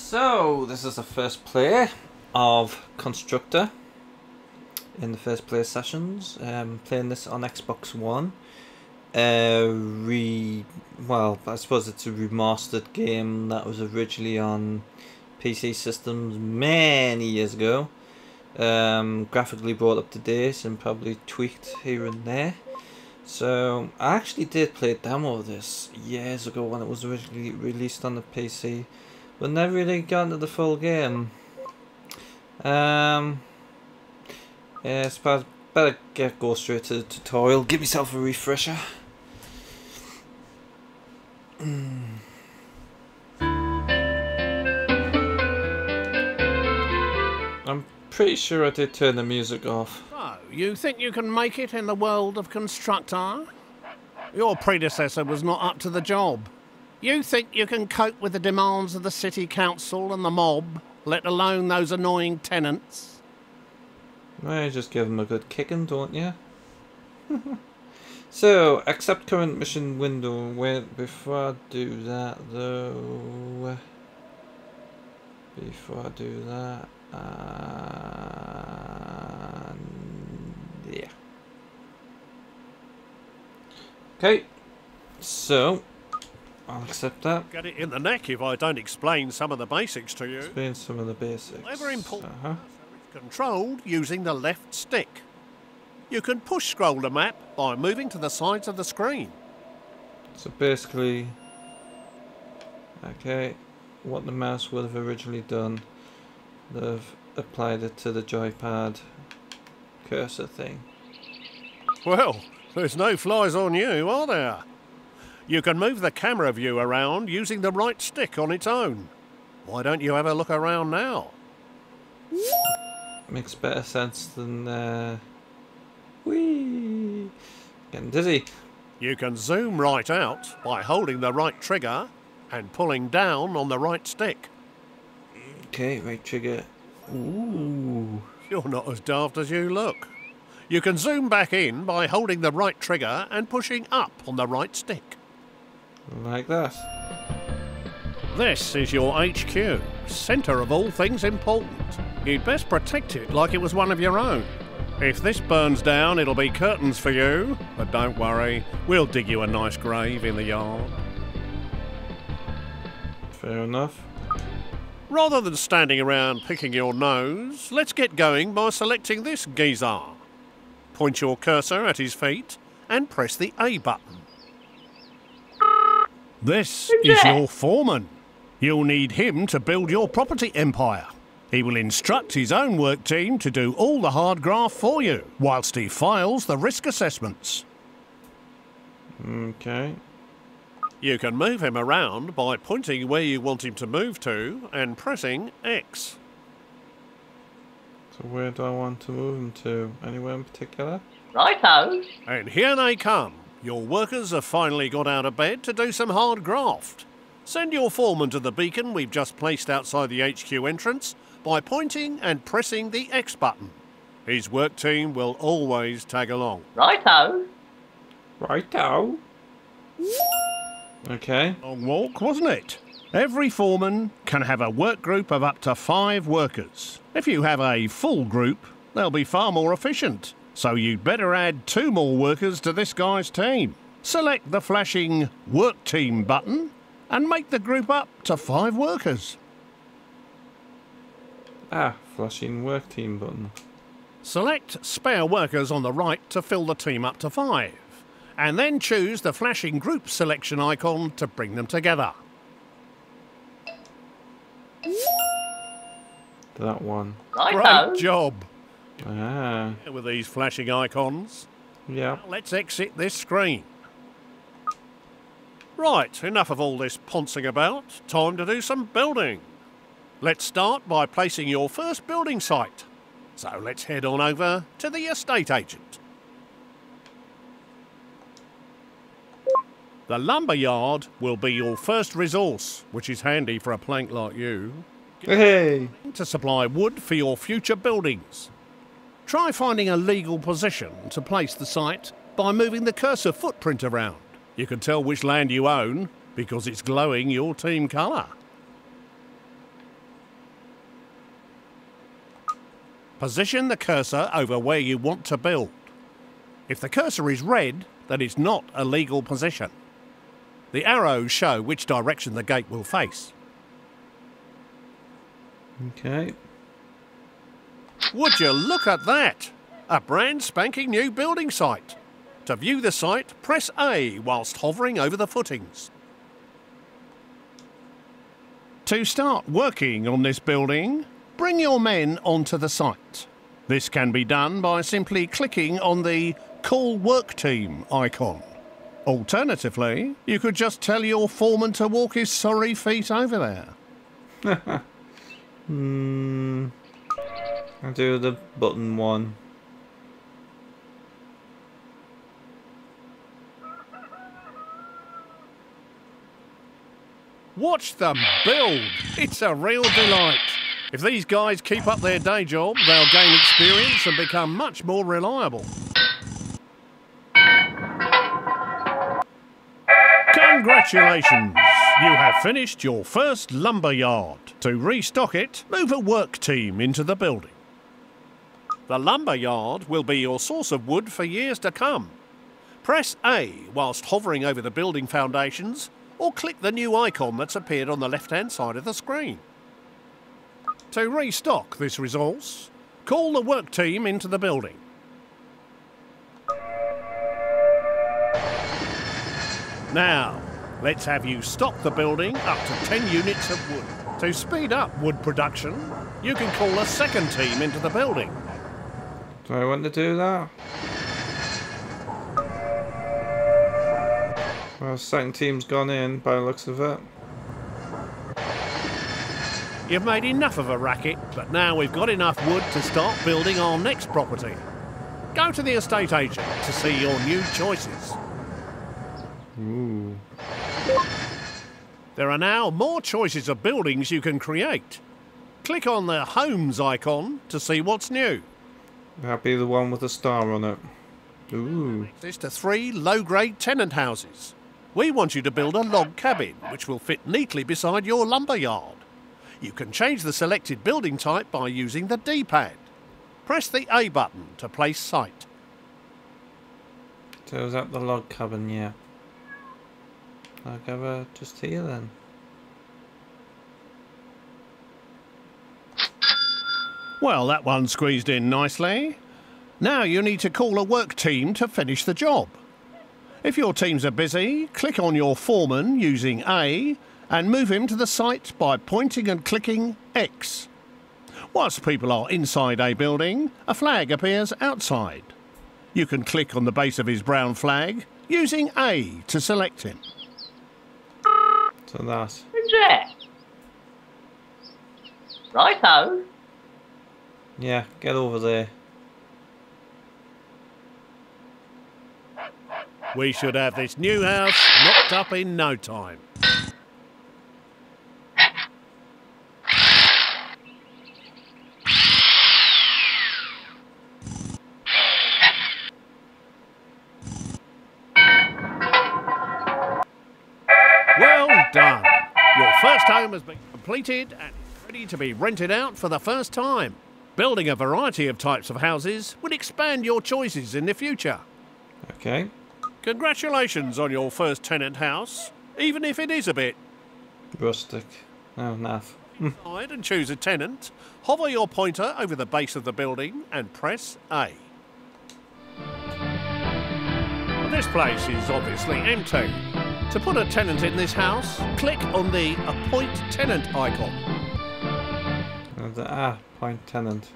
So, this is the first play of Constructor in the first play sessions. Playing this on Xbox One. Well, I suppose it's a remastered game that was originally on PC systems many years ago. Graphically brought up to date and probably tweaked here and there. So, I actually did play a demo of this years ago when it was originally released on the PC. But never really got into the full game. Yeah, I suppose better go straight to the tutorial. Give myself a refresher. I'm pretty sure I did turn the music off. So, you think you can make it in the world of Constructor? Your predecessor was not up to the job. You think you can cope with the demands of the city council and the mob, let alone those annoying tenants? Well, you just give them a good kicking, don't you? So, accept current mission window. Wait, before I do that, though... yeah. Okay, so... I'll accept that. Get it in the neck if I don't explain some of the basics to you. Explain some of the basics. Clever important. Controlled using the left stick. You can push scroll the map by moving to the sides of the screen. So basically, okay, what the mouse would have originally done, they've applied it to the joypad cursor thing. Well, there's no flies on you, are there? You can move the camera view around using the right stick on its own. Why don't you have a look around now? Makes better sense than, whee! Getting dizzy. You can zoom right out by holding the right trigger and pulling down on the right stick. Okay, right trigger. Ooh. You're not as daft as you look. You can zoom back in by holding the right trigger and pushing up on the right stick. Like that. This is your HQ, centre of all things important. You'd best protect it like it was one of your own. If this burns down, it'll be curtains for you, but don't worry, we'll dig you a nice grave in the yard. Fair enough. Rather than standing around picking your nose, let's get going by selecting this geezer. Point your cursor at his feet and press the A button. This is your foreman. You'll need him to build your property empire. He will instruct his own work team to do all the hard graft for you, whilst he files the risk assessments. Okay. You can move him around by pointing where you want him to move to and pressing X. So where do I want to move him to? Anywhere in particular? Righto. And here they come. Your workers have finally got out of bed to do some hard graft. Send your foreman to the beacon we've just placed outside the HQ entrance by pointing and pressing the X button. His work team will always tag along. Righto. Righto. Okay. Long walk, wasn't it? Every foreman can have a work group of up to 5 workers. If you have a full group, they'll be far more efficient. So you'd better add 2 more workers to this guy's team. Select the flashing Work Team button and make the group up to 5 workers. Flashing Work Team button. Select Spare Workers on the right to fill the team up to 5. And then choose the flashing Group Selection icon to bring them together. That one. Righto. Great job. With these flashing icons. Yeah. Now let's exit this screen. Right, enough of all this poncing about. Time to do some building. Let's start by placing your first building site. So let's head on over to the estate agent. The lumber yard will be your first resource, which is handy for a plank like you. Hey! To supply wood for your future buildings. Try finding a legal position to place the site by moving the cursor footprint around. You can tell which land you own because it's glowing your team colour. Position the cursor over where you want to build. If the cursor is red, then it's not a legal position. The arrows show which direction the gate will face. Okay. Would you look at that? A brand spanking new building site. To view the site, press A whilst hovering over the footings. To start working on this building, bring your men onto the site. This can be done by simply clicking on the Call Work Team icon. Alternatively, you could just tell your foreman to walk his sorry feet over there. I'll do the button one. Watch them build. It's a real delight. If these guys keep up their day job, they'll gain experience and become much more reliable. Congratulations! You have finished your first lumber yard. To restock it, move a work team into the building. The lumber yard will be your source of wood for years to come. Press A whilst hovering over the building foundations, or click the new icon that's appeared on the left-hand side of the screen. To restock this resource, call the work team into the building. Now, let's have you stock the building up to 10 units of wood. To speed up wood production, you can call a second team into the building. Do I want to do that? Well, second team's gone in by the looks of it. You've made enough of a racket, but now we've got enough wood to start building our next property. Go to the estate agent to see your new choices. Ooh. There are now more choices of buildings you can create. Click on the Homes icon to see what's new. That'd be the one with the star on it. Ooh. Access to 3 low-grade tenant houses. We want you to build a log cabin, which will fit neatly beside your lumber yard. You can change the selected building type by using the D-pad. Press the A button to place site. So is that the log cabin? Yeah. I'll go just here then. Well, that one squeezed in nicely. Now you need to call a work team to finish the job. If your teams are busy, click on your foreman using A and move him to the site by pointing and clicking X. Whilst people are inside a building, a flag appears outside. You can click on the base of his brown flag using A to select him. So that. Who's that? Righto. Yeah, get over there. We should have this new house knocked up in no time. Well done. Your first home has been completed and is ready to be rented out for the first time. Building a variety of types of houses will expand your choices in the future. Okay. Congratulations on your first tenant house, even if it is a bit. Rustic. Oh, naff. Inside and choose a tenant. Hover your pointer over the base of the building and press A. This place is obviously empty. To put a tenant in this house, click on the Appoint Tenant icon. Point tenant.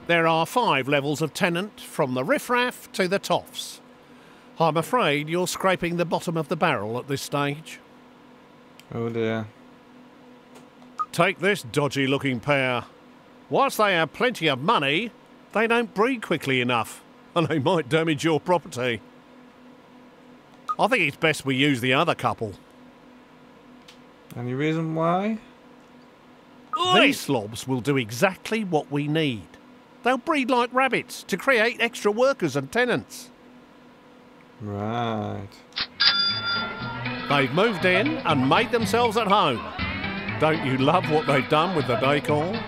There are 5 levels of tenant, from the riffraff to the toffs. I'm afraid you're scraping the bottom of the barrel at this stage. Oh dear. Take this dodgy-looking pair. Whilst they have plenty of money, they don't breed quickly enough, and they might damage your property. I think it's best we use the other couple. Any reason why? These slobs will do exactly what we need. They'll breed like rabbits to create extra workers and tenants. Right. They've moved in and made themselves at home. Don't you love what they've done with the decor?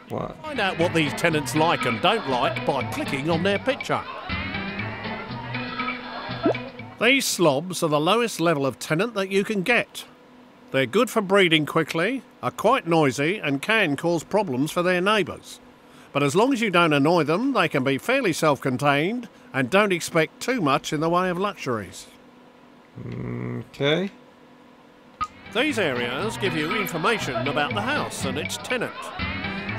What? Find out what these tenants like and don't like by clicking on their picture. These slobs are the lowest level of tenant that you can get. They're good for breeding quickly, are quite noisy and can cause problems for their neighbours. But as long as you don't annoy them, they can be fairly self-contained and don't expect too much in the way of luxuries. Okay. These areas give you information about the house and its tenant.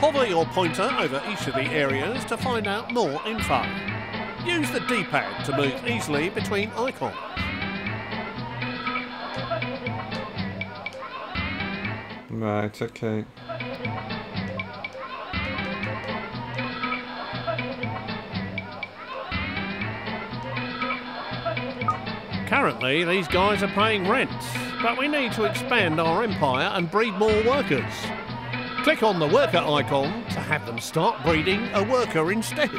Hover your pointer over each of the areas to find out more info. Use the D-pad to move easily between icons. Right, okay. Currently, these guys are paying rent, but we need to expand our empire and breed more workers. Click on the worker icon to have them start breeding a worker instead.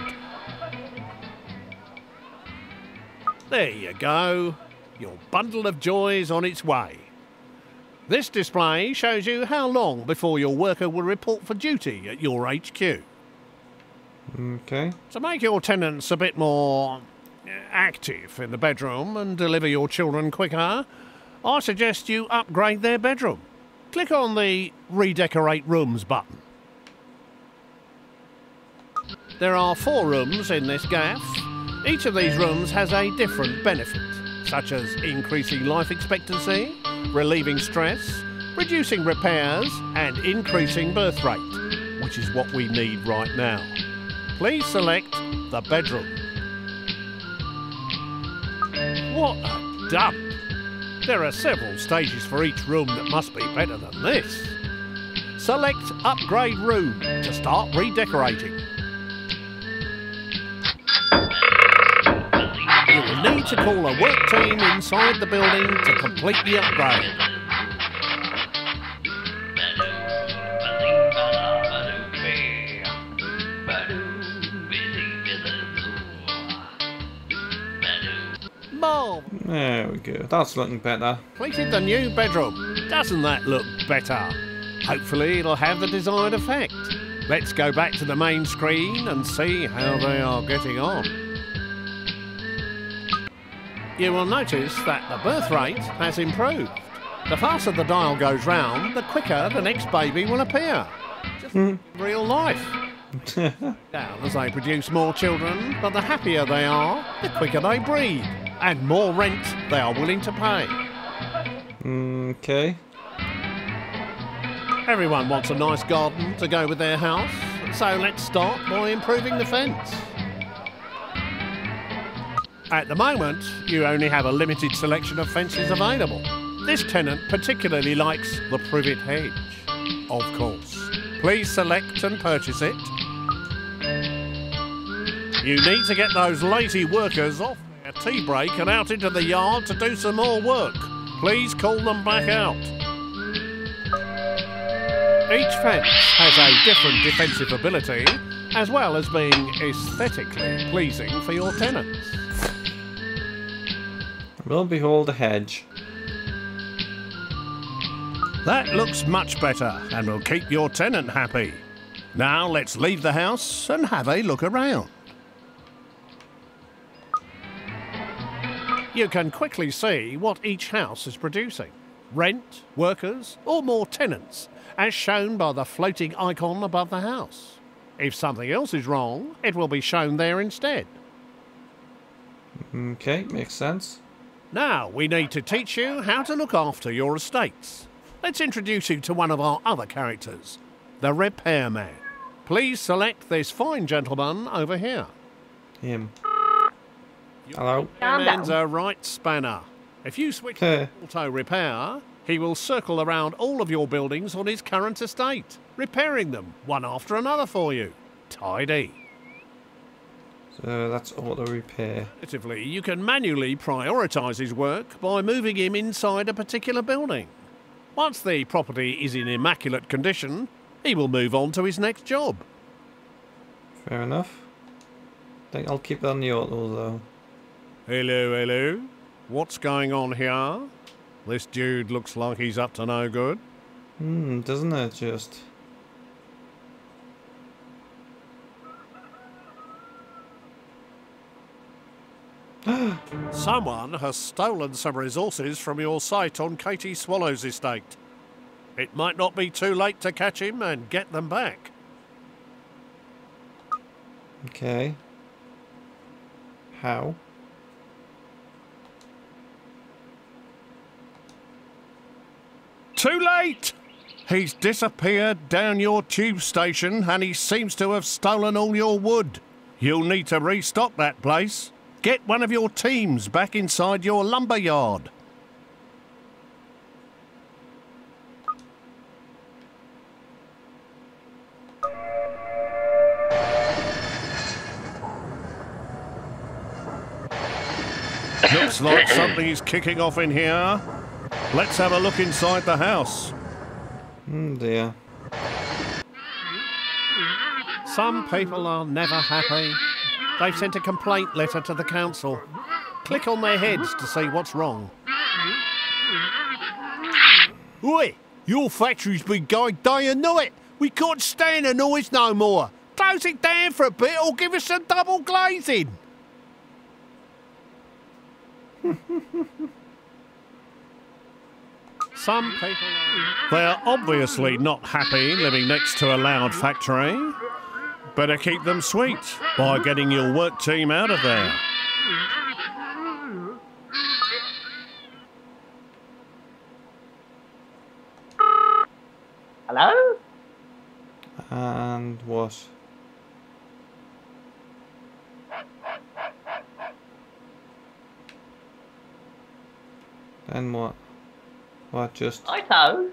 There you go. Your bundle of joy is on its way. This display shows you how long before your worker will report for duty at your HQ. Okay. To make your tenants a bit more active in the bedroom and deliver your children quicker, I suggest you upgrade their bedroom. Click on the Redecorate Rooms button. There are 4 rooms in this gaff. Each of these rooms has a different benefit, such as increasing life expectancy, relieving stress, reducing repairs and increasing birth rate, which is what we need right now. Please select the bedroom. What a dump! There are several stages for each room that must be better than this. Select Upgrade Room to start redecorating. You will need to call a work team inside the building to complete the upgrade. Mom! There we go. That's looking better. Completed the new bedroom. Doesn't that look better? Hopefully it'll have the desired effect. Let's go back to the main screen and see how they are getting on. You will notice that the birth rate has improved. The faster the dial goes round, the quicker the next baby will appear. Just real life. Down as they produce more children, but the happier they are, the quicker they breed, and more rent they are willing to pay. Okay. Everyone wants a nice garden to go with their house, so let's start by improving the fence. At the moment, you only have a limited selection of fences available. This tenant particularly likes the privet hedge, of course. Please select and purchase it. You need to get those lazy workers off their tea break and out into the yard to do some more work. Please call them back out. Each fence has a different defensive ability, as well as being aesthetically pleasing for your tenants. Lo and behold, a hedge. That looks much better and will keep your tenant happy. Now let's leave the house and have a look around. You can quickly see what each house is producing. Rent, workers, or more tenants, as shown by the floating icon above the house. If something else is wrong, it will be shown there instead. Okay, makes sense. Now we need to teach you how to look after your estates. Let's introduce you to one of our other characters, the repairman. Please select this fine gentleman over here. Him. Hello. Repairman's a right spanner. If you switch to auto repair, he will circle around all of your buildings on his current estate, repairing them one after another for you. Tidy. So that's auto repair. Alternatively, you can manually prioritise his work by moving him inside a particular building. Once the property is in immaculate condition, he will move on to his next job. Fair enough. Think I'll keep it on the auto though. Hello, hello. What's going on here? This dude looks like he's up to no good. Doesn't it just? Someone has stolen some resources from your site on Katie Swallow's estate. It might not be too late to catch him and get them back. Okay. How? Too late! He's disappeared down your tube station and he seems to have stolen all your wood. You'll need to restock that place. Get one of your teams back inside your lumber yard. Looks like something's kicking off in here. Let's have a look inside the house. Dear. Some people are never happy. They've sent a complaint letter to the council. Click on their heads to see what's wrong. Oi! Your factory's been going day and night. We can't stand the noise no more. Close it down for a bit or give us some double glazing. Some people they're obviously not happy living next to a loud factory. Better keep them sweet by getting your work team out of there. Hello? And what? Then what? What, just... Righto.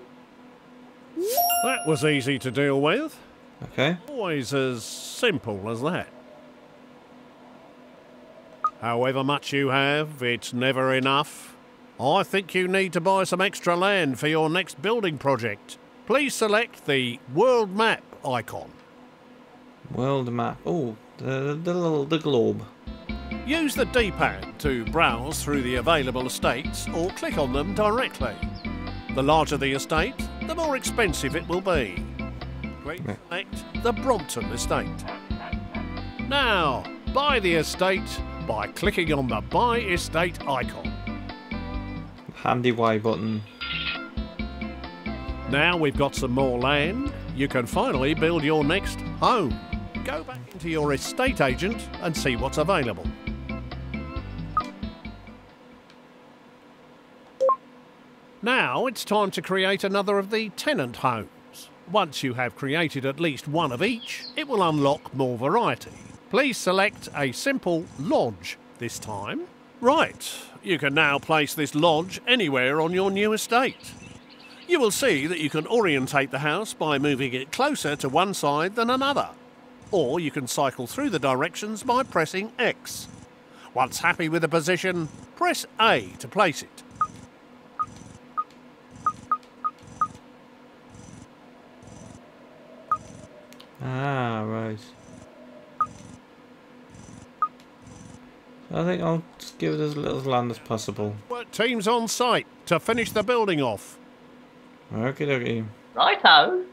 That was easy to deal with. Okay. Always as simple as that. However much you have, it's never enough. I think you need to buy some extra land for your next building project. Please select the world map icon. World map. Oh, the globe. Use the D-pad to browse through the available estates or click on them directly. The larger the estate, the more expensive it will be. Please select the Brompton estate. Now, buy the estate by clicking on the Buy Estate icon. Handy Y button. Now we've got some more land, you can finally build your next home. Go back into your estate agent and see what's available. Now it's time to create another of the tenant homes. Once you have created at least one of each, it will unlock more variety. Please select a simple lodge this time. Right, you can now place this lodge anywhere on your new estate. You will see that you can orientate the house by moving it closer to one side than another. Or you can cycle through the directions by pressing X. Once happy with the position, press A to place it. Ah, right. I think I'll just give it as little land as possible. Work teams on site to finish the building off. Okie dokie. Righto.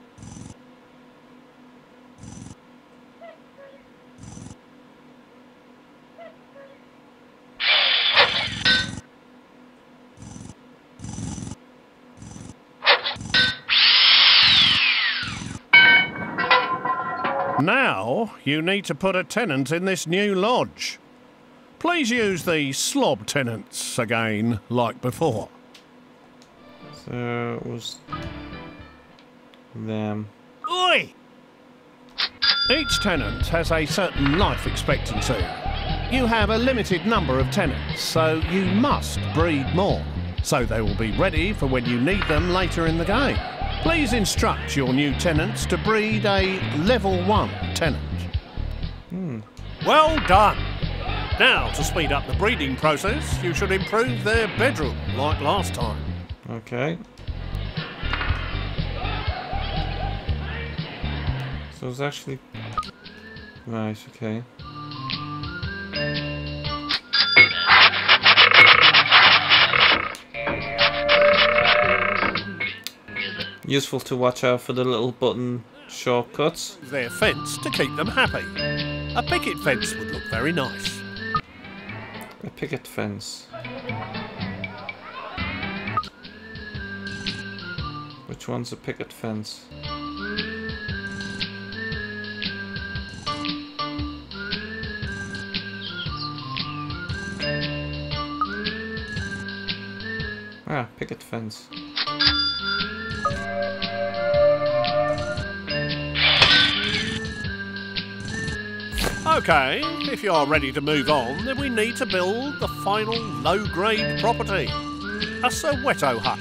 Now, you need to put a tenant in this new lodge. Please use the slob tenants again, like before. So it was them. Oi! Each tenant has a certain life expectancy. You have a limited number of tenants, so you must breed more, so they will be ready for when you need them later in the game. Please instruct your new tenants to breed a level 1 tenant. Well done! Now, to speed up the breeding process, you should improve their bedroom, like last time. Okay. So it's actually... Right, okay. Useful to watch out for the little button shortcuts. Their fence to keep them happy. A picket fence would look very nice. A picket fence. Which one's a picket fence? Ah, picket fence. Okay, if you're ready to move on, then we need to build the final low-grade property, a Soweto hut.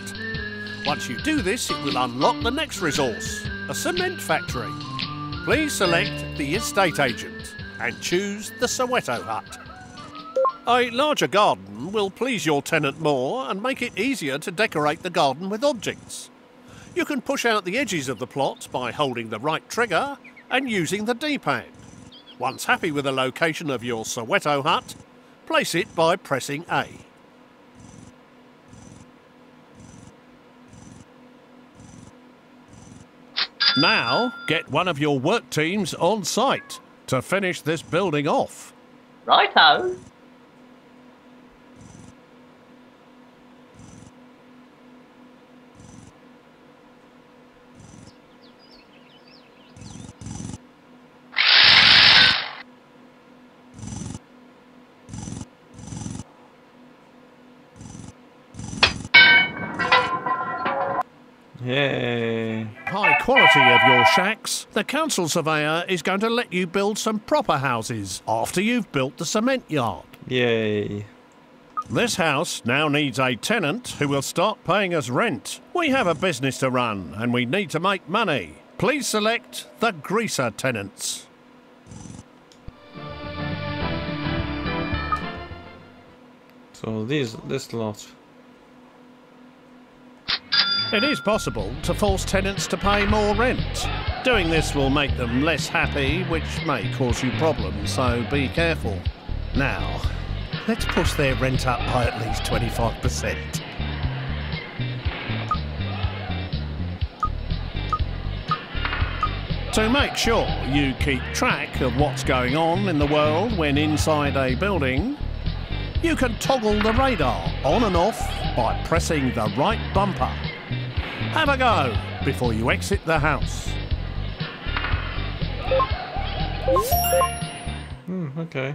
Once you do this, it will unlock the next resource, a cement factory. Please select the estate agent and choose the Soweto hut. A larger garden will please your tenant more and make it easier to decorate the garden with objects. You can push out the edges of the plot by holding the right trigger and using the D-pad. Once happy with the location of your Soweto hut, place it by pressing A. Now, get one of your work teams on site to finish this building off. Righto. Yay! High quality of your shacks, the council surveyor is going to let you build some proper houses after you've built the cement yard. Yay! This house now needs a tenant who will start paying us rent. We have a business to run and we need to make money. Please select the greaser tenants. So this lot. It is possible to force tenants to pay more rent. Doing this will make them less happy, which may cause you problems, so be careful. Now, let's push their rent up by at least 25%. To make sure you keep track of what's going on in the world when inside a building, you can toggle the radar on and off by pressing the right bumper. Have a go before you exit the house. Okay.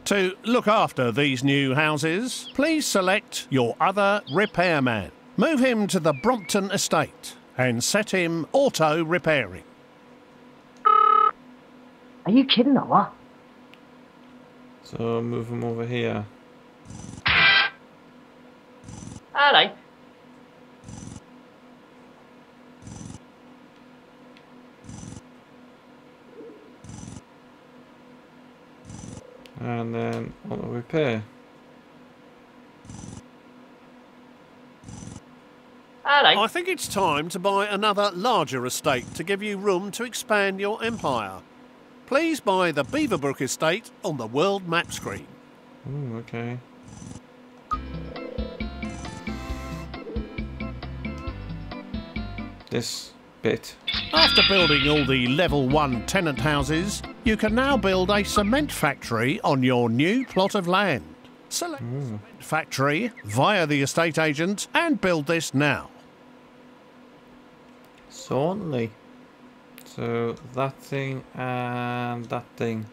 To look after these new houses, please select your other repairman. Move him to the Brompton estate and set him auto-repairing. Are you kidding or what? So move them over here. Alright. And then auto repair. Alright. I think it's time to buy another larger estate to give you room to expand your empire. Please buy the Beaverbrook estate on the world map screen. Ooh, okay. This bit. After building all the level 1 tenant houses, you can now build a cement factory on your new plot of land. Select the cement factory via the estate agent and build this now. Certainly. So that thing and that thing.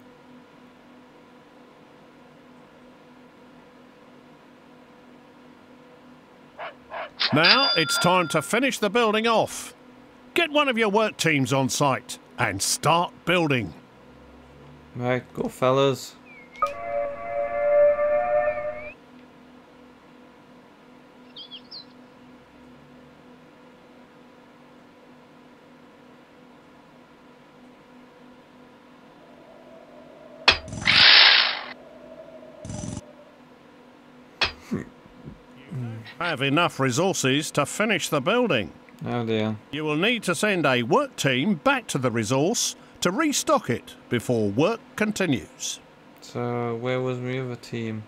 Now it's time to finish the building off. Get one of your work teams on site and start building. Right, go fellas. Have enough resources to finish the building. Oh dear. You will need to send a work team back to the resource to restock it before work continues. So where was my other team?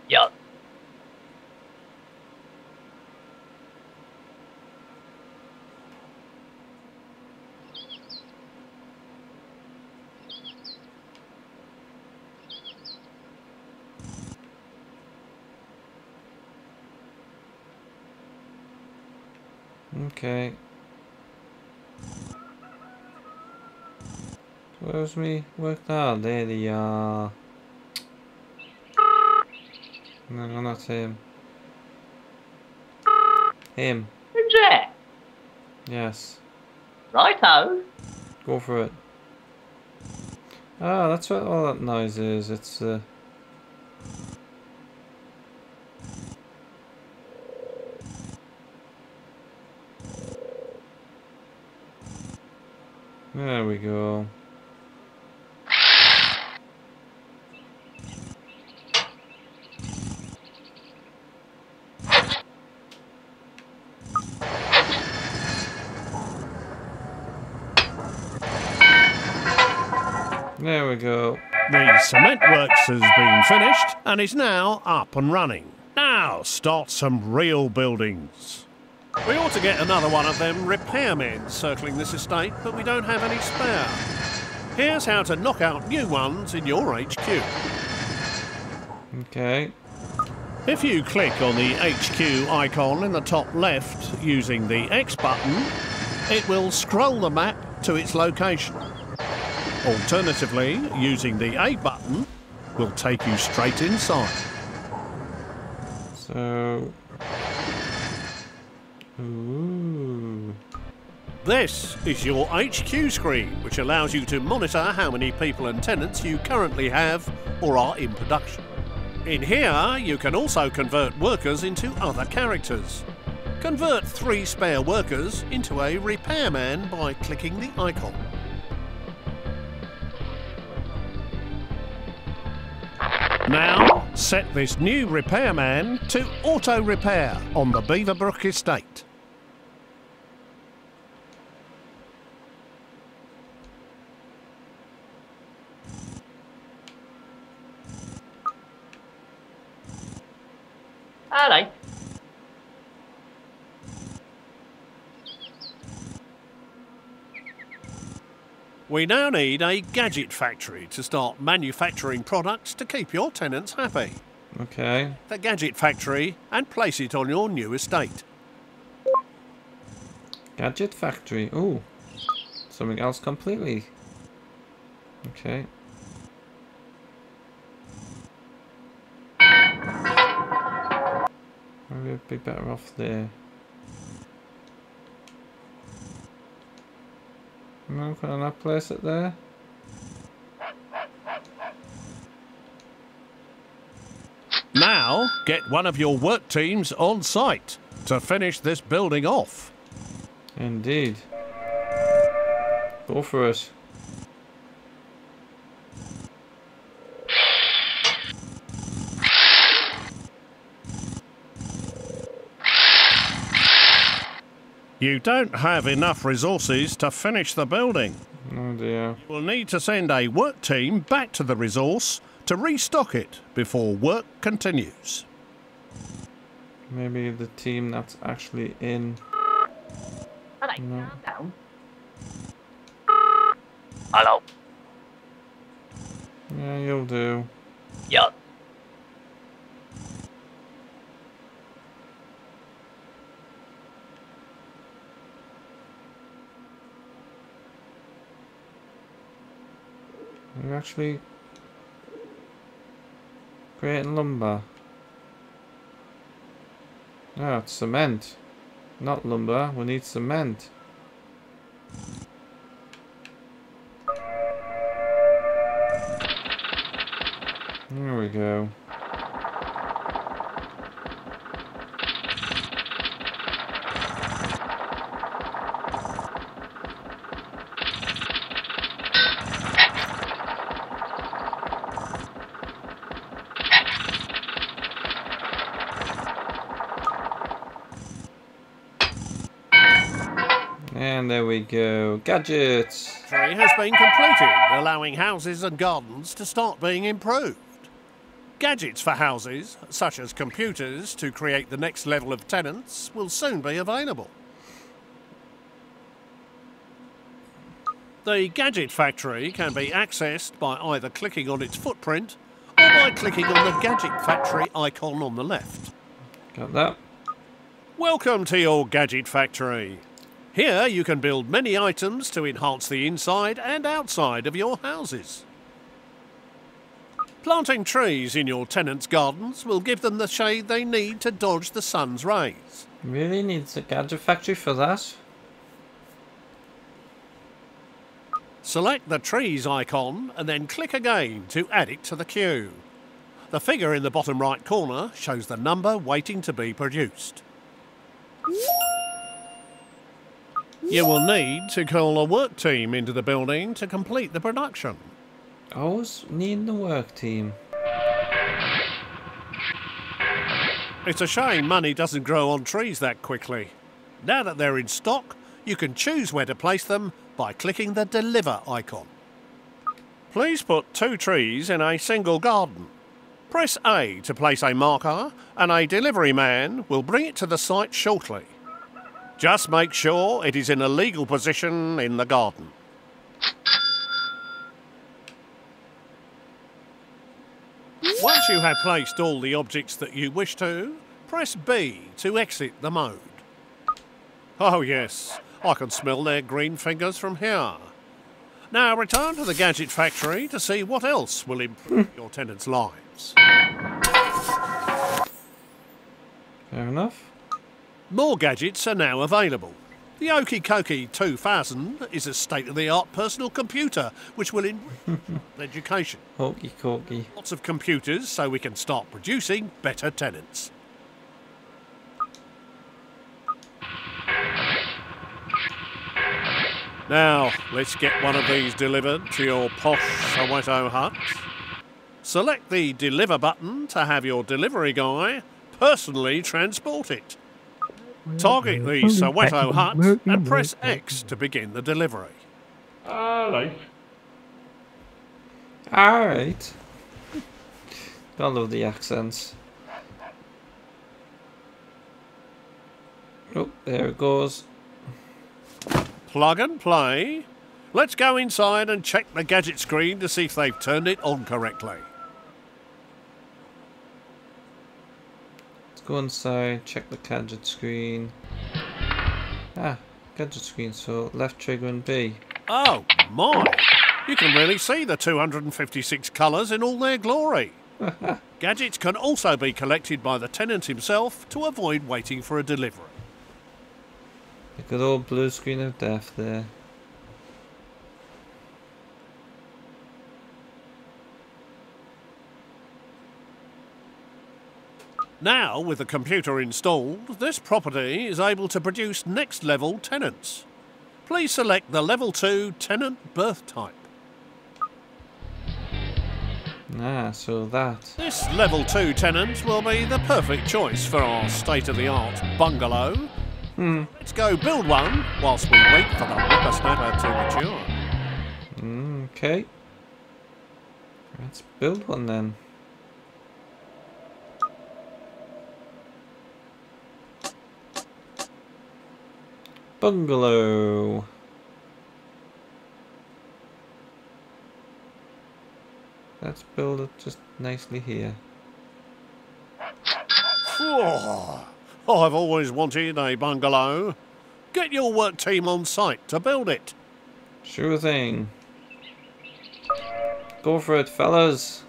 Yeah. Okay. Where's me work? Ah, there they are. No, not him. Him. Who's there? Yes. Righto. Go for it. Ah, that's what all that noise is. It's there we go. There we go. The cement works has been finished and is now up and running. Now start some real buildings. We ought to get another one of them repairmen circling this estate, but we don't have any spare. Here's how to knock out new ones in your HQ. Okay. If you click on the HQ icon in the top left using the X button, it will scroll the map to its location. Alternatively, using the A button will take you straight inside. So. Ooh. This is your HQ screen, which allows you to monitor how many people and tenants you currently have or are in production. In here, you can also convert workers into other characters. Convert 3 spare workers into a repairman by clicking the icon. Now, set this new repairman to auto repair on the Beaverbrook estate. Hello. We now need a gadget factory to start manufacturing products to keep your tenants happy. Okay. The gadget factory and place it on your new estate. Gadget factory. Ooh. Something else completely. Okay. Maybe I'd be better off there. No, can I not place it there? Now, get one of your work teams on site to finish this building off. Indeed. Go for it. You don't have enough resources to finish the building. Oh dear. You will need to send a work team back to the resource to restock it before work continues. Maybe the team that's actually in. Hello. No. Calm down. Hello. Yeah, you'll do. Yeah. You're actually creating lumber. No, it's cement. Not lumber, we need cement. There we go. And there we go. Gadgets! Factory has been completed, allowing houses and gardens to start being improved. Gadgets for houses, such as computers to create the next level of tenants, will soon be available. The Gadget Factory can be accessed by either clicking on its footprint or by clicking on the Gadget Factory icon on the left. Got that. Welcome to your gadget factory. Here you can build many items to enhance the inside and outside of your houses. Planting trees in your tenants' gardens will give them the shade they need to dodge the sun's rays. Really needs a gadget factory for that? Select the trees icon and then click again to add it to the queue. The figure in the bottom right corner shows the number waiting to be produced. You will need to call a work team into the building to complete the production. Always needing the work team. It's a shame money doesn't grow on trees that quickly. Now that they're in stock, you can choose where to place them by clicking the Deliver icon. Please put 2 trees in a single garden. Press A to place a marker and a delivery man will bring it to the site shortly. Just make sure it is in a legal position in the garden. Once you have placed all the objects that you wish to, press B to exit the mode. Oh yes, I can smell their green fingers from here. Now return to the gadget factory to see what else will improve your tenants' lives. Fair enough. More gadgets are now available. The Okie Kokie 2000 is a state-of-the-art personal computer which will enrich education. Hokey cokey. Lots of computers so we can start producing better tenants. Now, let's get one of these delivered to your posh Soweto hut. Select the Deliver button to have your delivery guy personally transport it. Target the Soweto hut and press X to begin the delivery. Alright. I love the accents. Oh, there it goes. Plug and play. Let's go inside and check the gadget screen to see if they've turned it on correctly. Let's go inside, check the gadget screen. Ah, gadget screen, so left trigger and B. Oh my! You can really see the 256 colours in all their glory. Gadgets can also be collected by the tenant himself to avoid waiting for a delivery. The good old blue screen of death there. Now, with the computer installed, this property is able to produce next level tenants. Please select the level 2 tenant birth type. Ah, so that. This level 2 tenant will be the perfect choice for our state-of-the-art bungalow. Let's go build one whilst we wait for the whippersnapper to mature. Okay. Let's build one then. Bungalow. Let's build it just nicely here. Oh, I've always wanted a bungalow. Get your work team on site to build it. Sure thing. Go for it, fellas.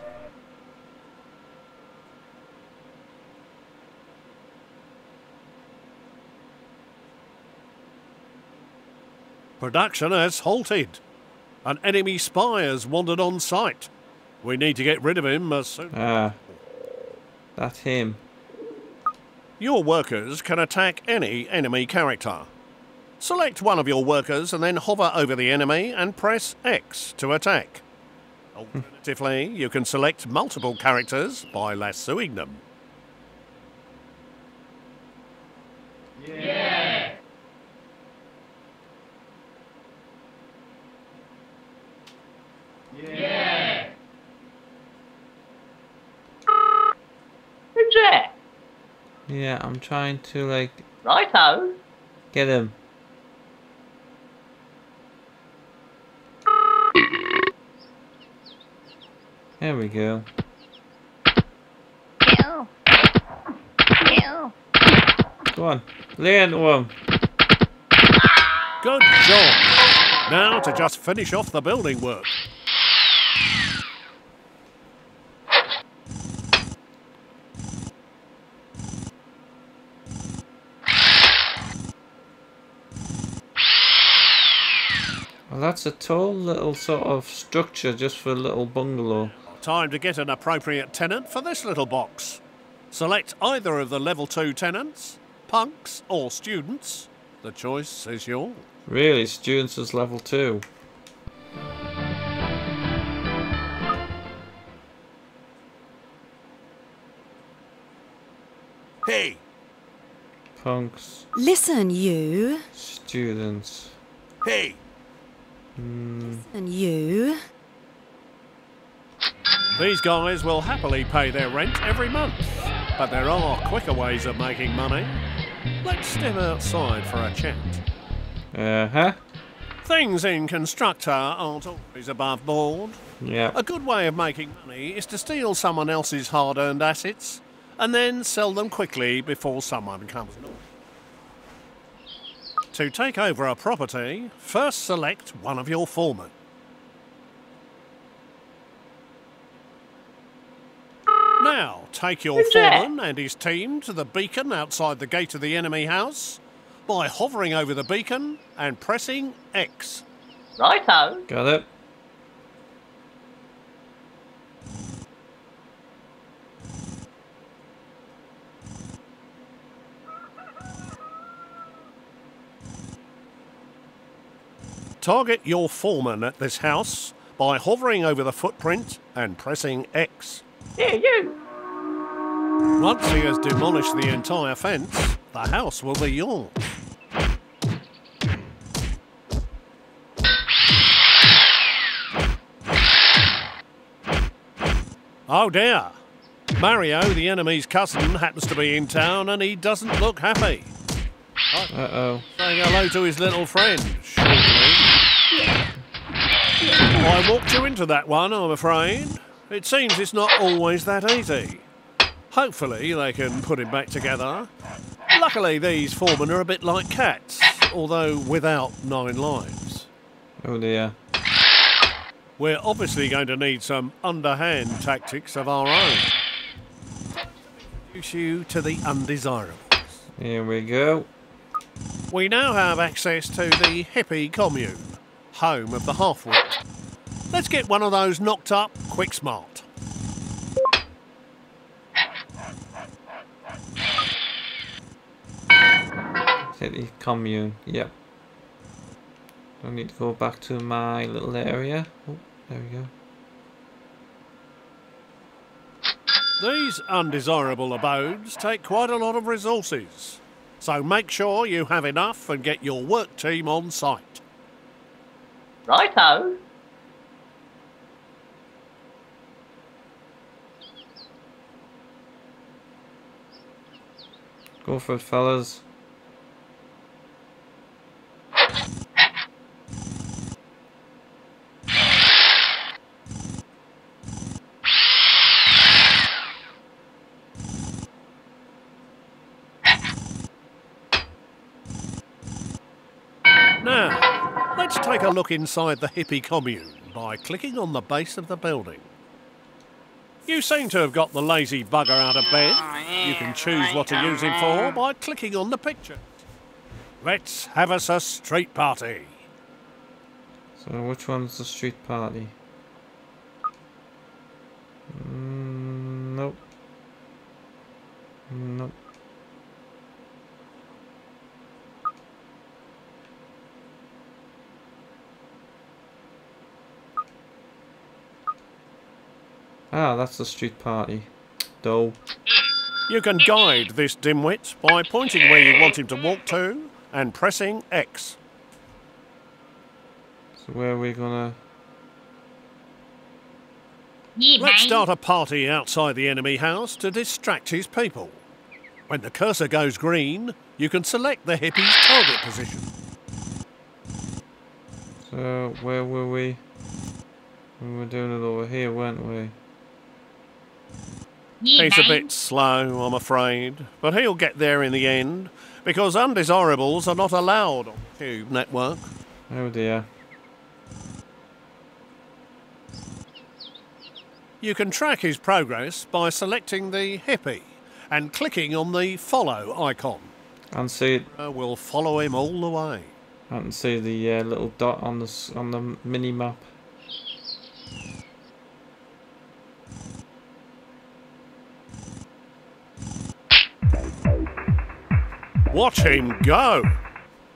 Production has halted. An enemy spy has wandered on site. We need to get rid of him as soon. That's him. Your workers can attack any enemy character. Select one of your workers and then hover over the enemy and press X to attack. Alternatively, you can select multiple characters by lassoing them. Yeah! Yeah! Who's that? Yeah, I'm trying to like Righto! get him. There we go. Ew. Ew. Go on. Lay into him. Good job. Now to just finish off the building work. Well, that's a tall little sort of structure just for a little bungalow. Time to get an appropriate tenant for this little box. Select either of the level 2 tenants, punks or students. The choice is yours. Really, students is level 2. Hey! Punks. Listen, you. Students. Hey! And you. These guys will happily pay their rent every month, but there are quicker ways of making money. Let's step outside for a chat. Uh-huh. Things in Constructor aren't always above board. Yeah. A good way of making money is to steal someone else's hard-earned assets and then sell them quickly before someone comes along. To take over a property, first select one of your foremen. Now, take your foreman and his team to the beacon outside the gate of the enemy house by hovering over the beacon and pressing X. Righto. Got it. Target your foreman at this house by hovering over the footprint and pressing X. Yeah, you. Once he has demolished the entire fence, the house will be yours. Oh dear! Mario, the enemy's cousin, happens to be in town and he doesn't look happy. Uh-oh. Saying hello to his little friend, shortly. I walked you into that one, I'm afraid. It seems it's not always that easy. Hopefully they can put him back together. Luckily these foremen are a bit like cats, although without 9 lives. Oh dear. We're obviously going to need some underhand tactics of our own. Introduce you to the undesirables. Here we go. We now have access to the hippie commune, home of the half-wit. Let's get one of those knocked up quick smart. City commune. Yep. I need to go back to my little area. Oh, there we go. These undesirable abodes take quite a lot of resources, so make sure you have enough and get your work team on site. Righto. Go for it, fellas. Now, let's take a look inside the hippie commune by clicking on the base of the building. You seem to have got the lazy bugger out of bed. You can choose what to use him for by clicking on the picture. Let's have us a street party. So which one's the street party? Nope. Nope. Ah, that's the street party. Dope. You can guide this dimwit by pointing where you want him to walk to and pressing X. So where are we gonna... Yeah, Let's mate. start a party outside the enemy house to distract his people. When the cursor goes green, you can select the hippie's target position. So where were we? We were doing it over here, weren't we? Yeah, He's a man. bit slow, I'm afraid, but he'll get there in the end, because undesirables are not allowed on the Cube network. Oh dear. You can track his progress by selecting the hippie and clicking on the follow icon. And see, We'll follow him all the way. I can see the little dot on the mini map. Watch him go!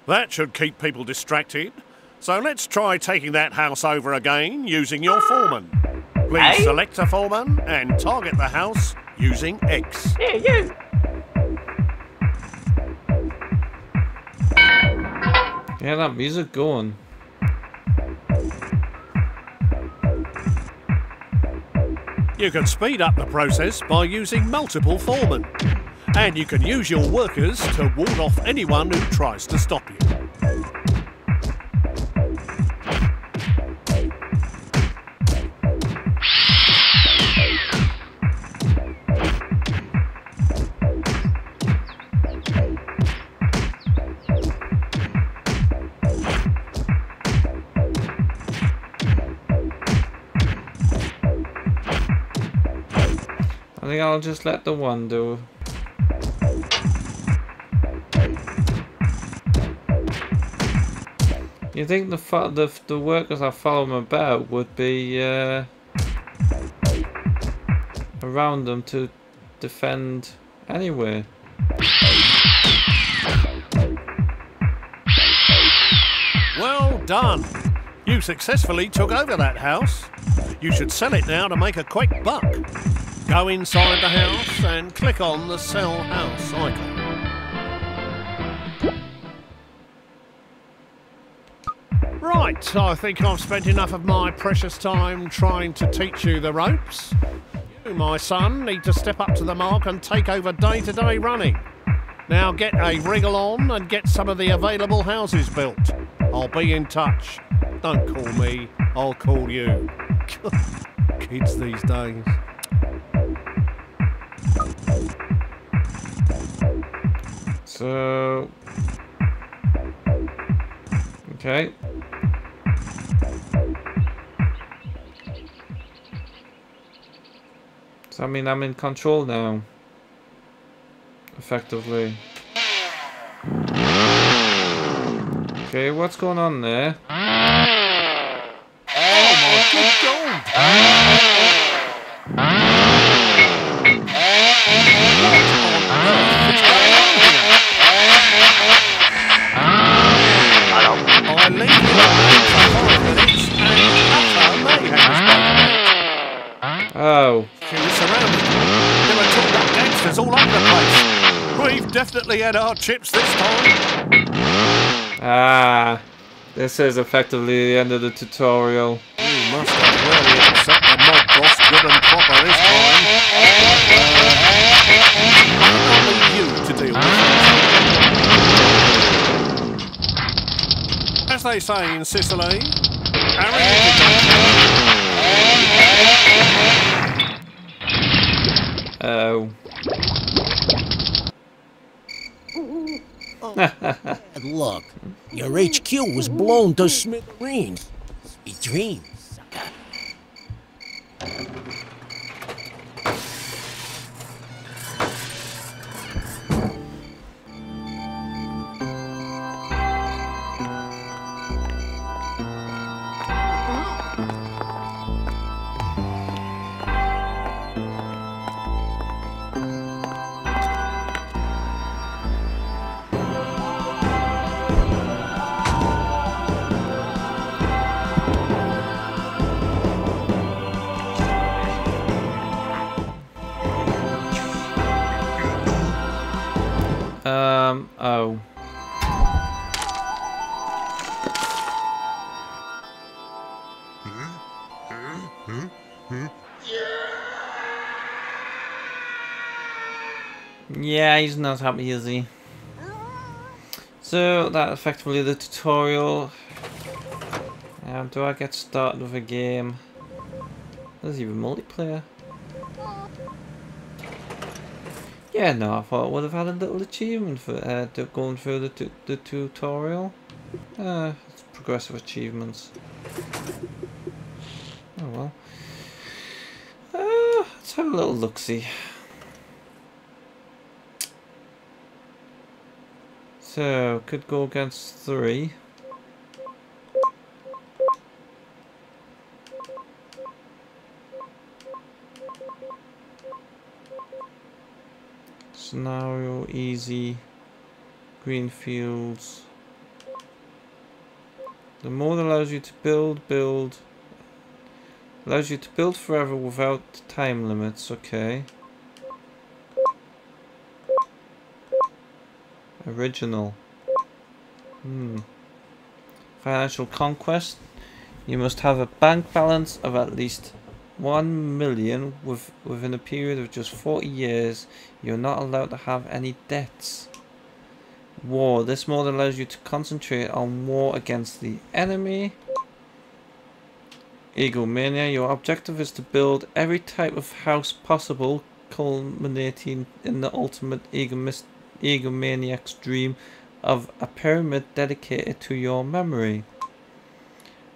That should keep people distracted. So let's try taking that house over again using your foreman. Please Hey? select a foreman and target the house using X. Yeah, you. Yeah, that music going. You can speed up the process by using multiple foremen. And you can use your workers to ward off anyone who tries to stop you. I think I'll just let the one do. You think the workers that follow him about would be around them to defend anyway? Well done! You successfully took over that house. You should sell it now to make a quick buck. Go inside the house and click on the Sell House icon. Right, I think I've spent enough of my precious time trying to teach you the ropes. You, my son, need to step up to the mark and take over day-to-day running. Now get a wriggle on and get some of the available houses built. I'll be in touch. Don't call me, I'll call you. Kids these days. So, okay. So I mean I'm in control now, effectively. Okay, what's going on there? Oh my good God! I leave you alone for 5 minutes and utter mayhem has broken out. Oh, She was surrounded. There were talked up gangsters all over the place. We've definitely had our chips this time. ah, this is effectively the end of the tutorial. You must have really upset the mob boss good and proper this time. I'll leave you to deal with it. As they say in Sicily, Oh. Bad luck. Your HQ was blown to smithereens. Sweet dreams, sucker. Oh. Yeah, he's not happy, is he? So, that effectively the tutorial. Do I get started with a game? There's even multiplayer. Yeah, no, I thought I would have had a little achievement for going through the tutorial. It's progressive achievements. Oh well. Let's have a little look-see. So, could go against 3. Scenario, easy. Green fields. The mode allows you to build. Allows you to build forever without time limits, okay. Original. Financial conquest. You must have a bank balance of at least 1 million within a period of just 40 years. You're not allowed to have any debts. War. This mode allows you to concentrate on war against the enemy. Egomania. Your objective is to build every type of house possible, culminating in the ultimate egomaniac's dream of a pyramid dedicated to your memory.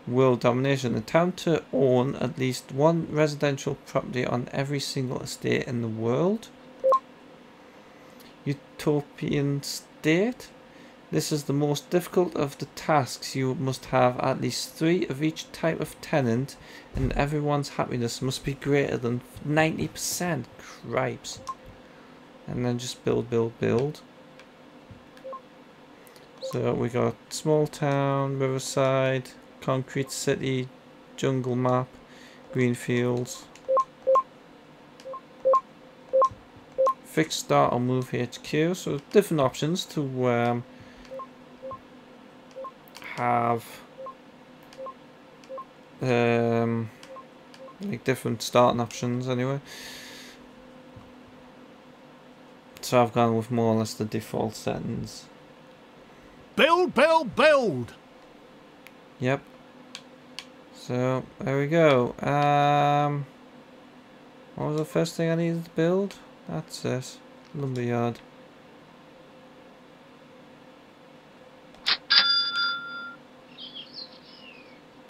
World domination. Attempt to own at least one residential property on every single estate in the world. Utopian state. This is the most difficult of the tasks. You must have at least 3 of each type of tenant, and everyone's happiness must be greater than 90%. Cripes. And then just build. So we got small town, riverside, concrete city, jungle map, green fields. Fixed start or move HQ. So different options to have like different starting options anyway. So I've gone with more or less the default settings. Build, build, build! Yep. So there we go. What was the first thing I needed to build? That's it. Lumberyard.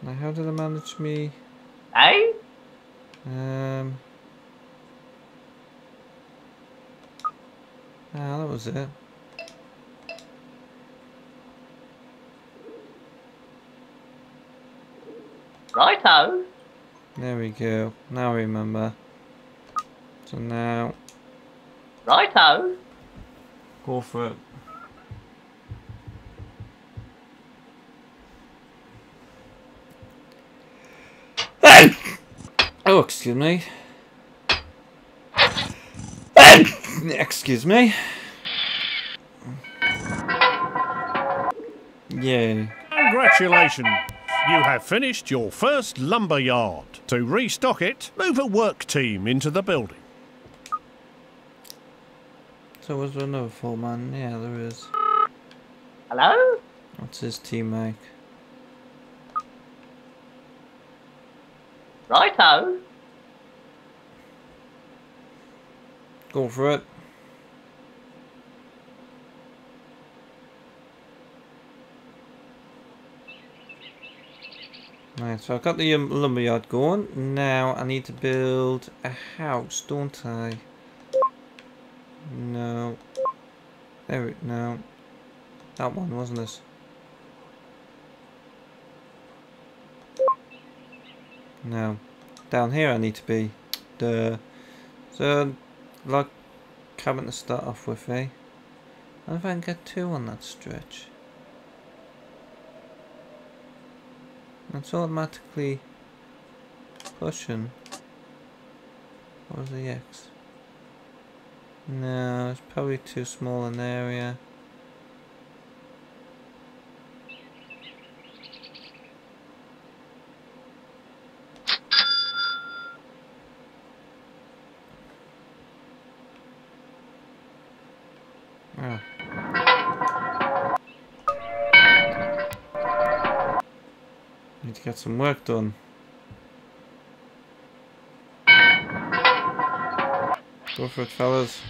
Now how did I manage me? Hey? That was it. Righto. There we go. Now I remember. So now Righto. go for it. Oh, excuse me. Excuse me. Yay. Congratulations! You have finished your first lumber yard. To restock it, move a work team into the building. So was there another foreman? Yeah, there is. Hello? What's his team like? Righto. Go for it. Right, so I've got the lumberyard going. Now I need to build a house, don't I? No. No. That one, wasn't it? No. Down here I need to be. Duh. So, log cabin to start off with, eh? I wonder if I can get 2 on that stretch. It's automatically pushing. What was the X? No, it's probably too small an area. Oh. Need to get some work done. Go for it, fellas.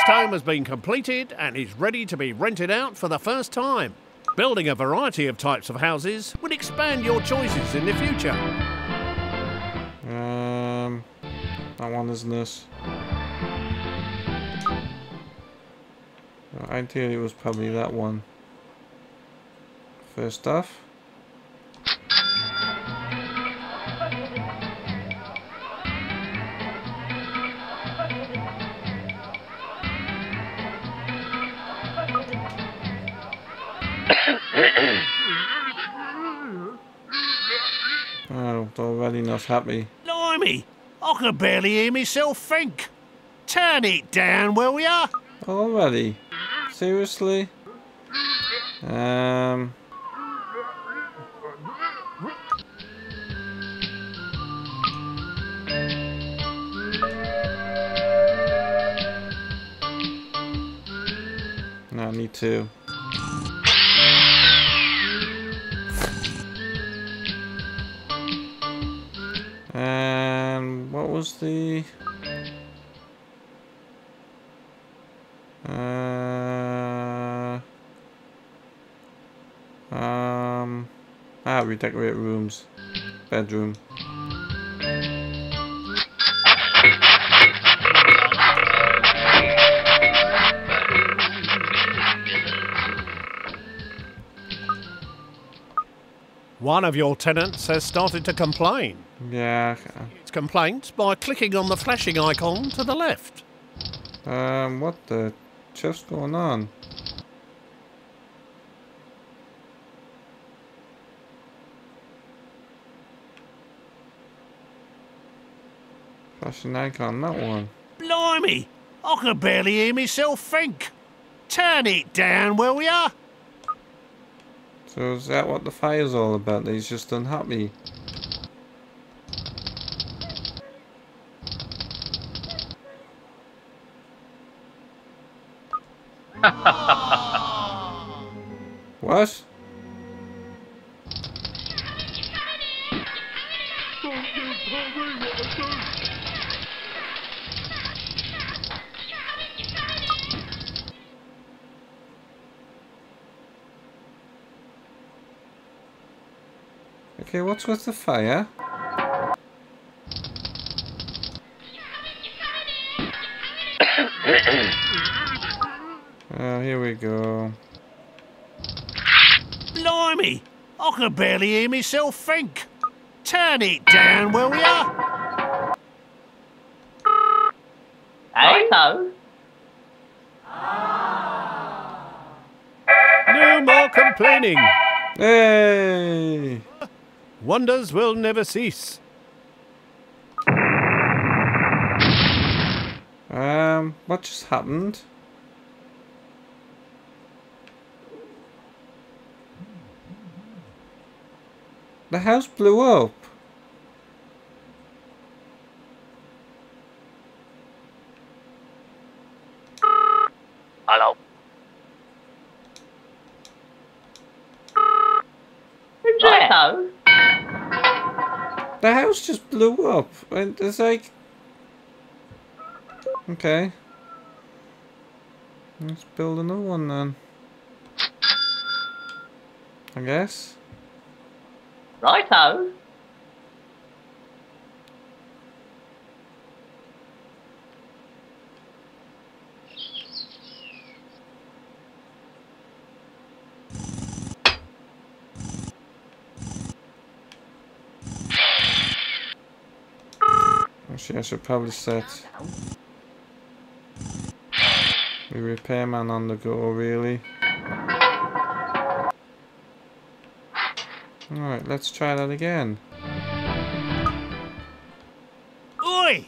next home has been completed and is ready to be rented out for the first time. Building a variety of types of houses will expand your choices in the future. That one isn't this. Ideally, it was probably that one. First off. Oh, already not happy. Blimey, I can barely hear myself think. Turn it down, will ya? Already? Seriously? No, me too. And what was the redecorate rooms, bedroom. One of your tenants has started to complain. Yeah. It's complaint by clicking on the flashing icon to the left. What the chuff's going on? Flashing icon, that one. Blimey, I can barely hear myself think. Turn it down, will ya? So is that what the fire's all about? That he's just unhappy? What? Okay, what's with the fire? Oh, here we go. Blimey, I can barely hear myself think. Turn it down, will ya? Righto. No more complaining. Hey! Wonders will never cease. What just happened? The house blew up. Hello. Righto. The house just blew up. And it's like... Okay. Let's build another one then. I guess. Righto. Actually, I should probably set the repairman on the go, really. Alright, let's try that again. Oi!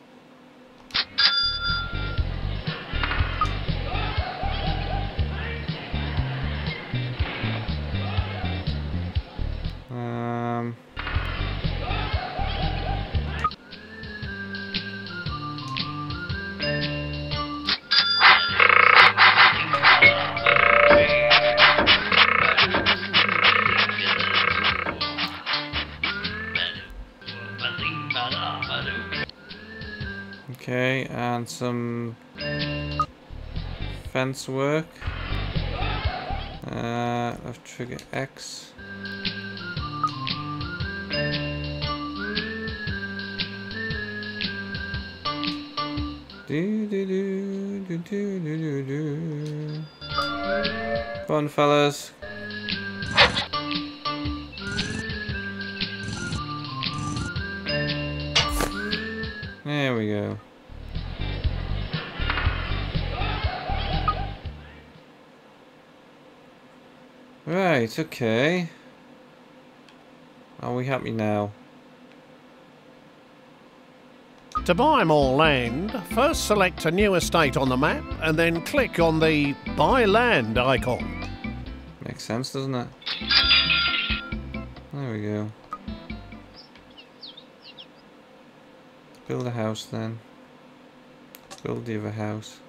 Okay, and some fence work? Let's trigger X. Do do do do do do do. Come on, fellas. There we go. Right, okay. Are we happy now? To buy more land, first select a new estate on the map and then click on the Buy Land icon. Makes sense, doesn't it? There we go. Build a house then. Build the other house.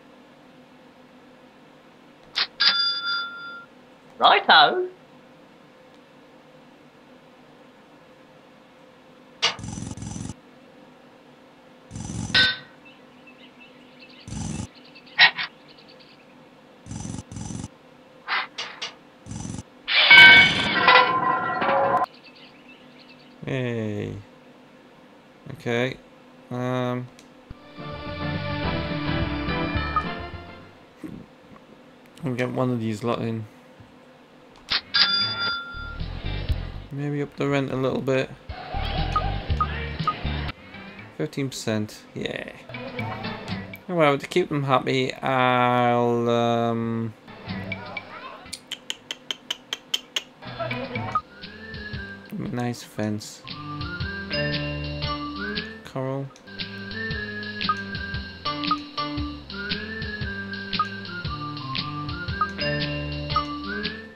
Righto. Hey. Okay. I'll get one of these lot in. Maybe up the rent a little bit. 15%. Yeah. Well, to keep them happy, I'll nice fence. Coral.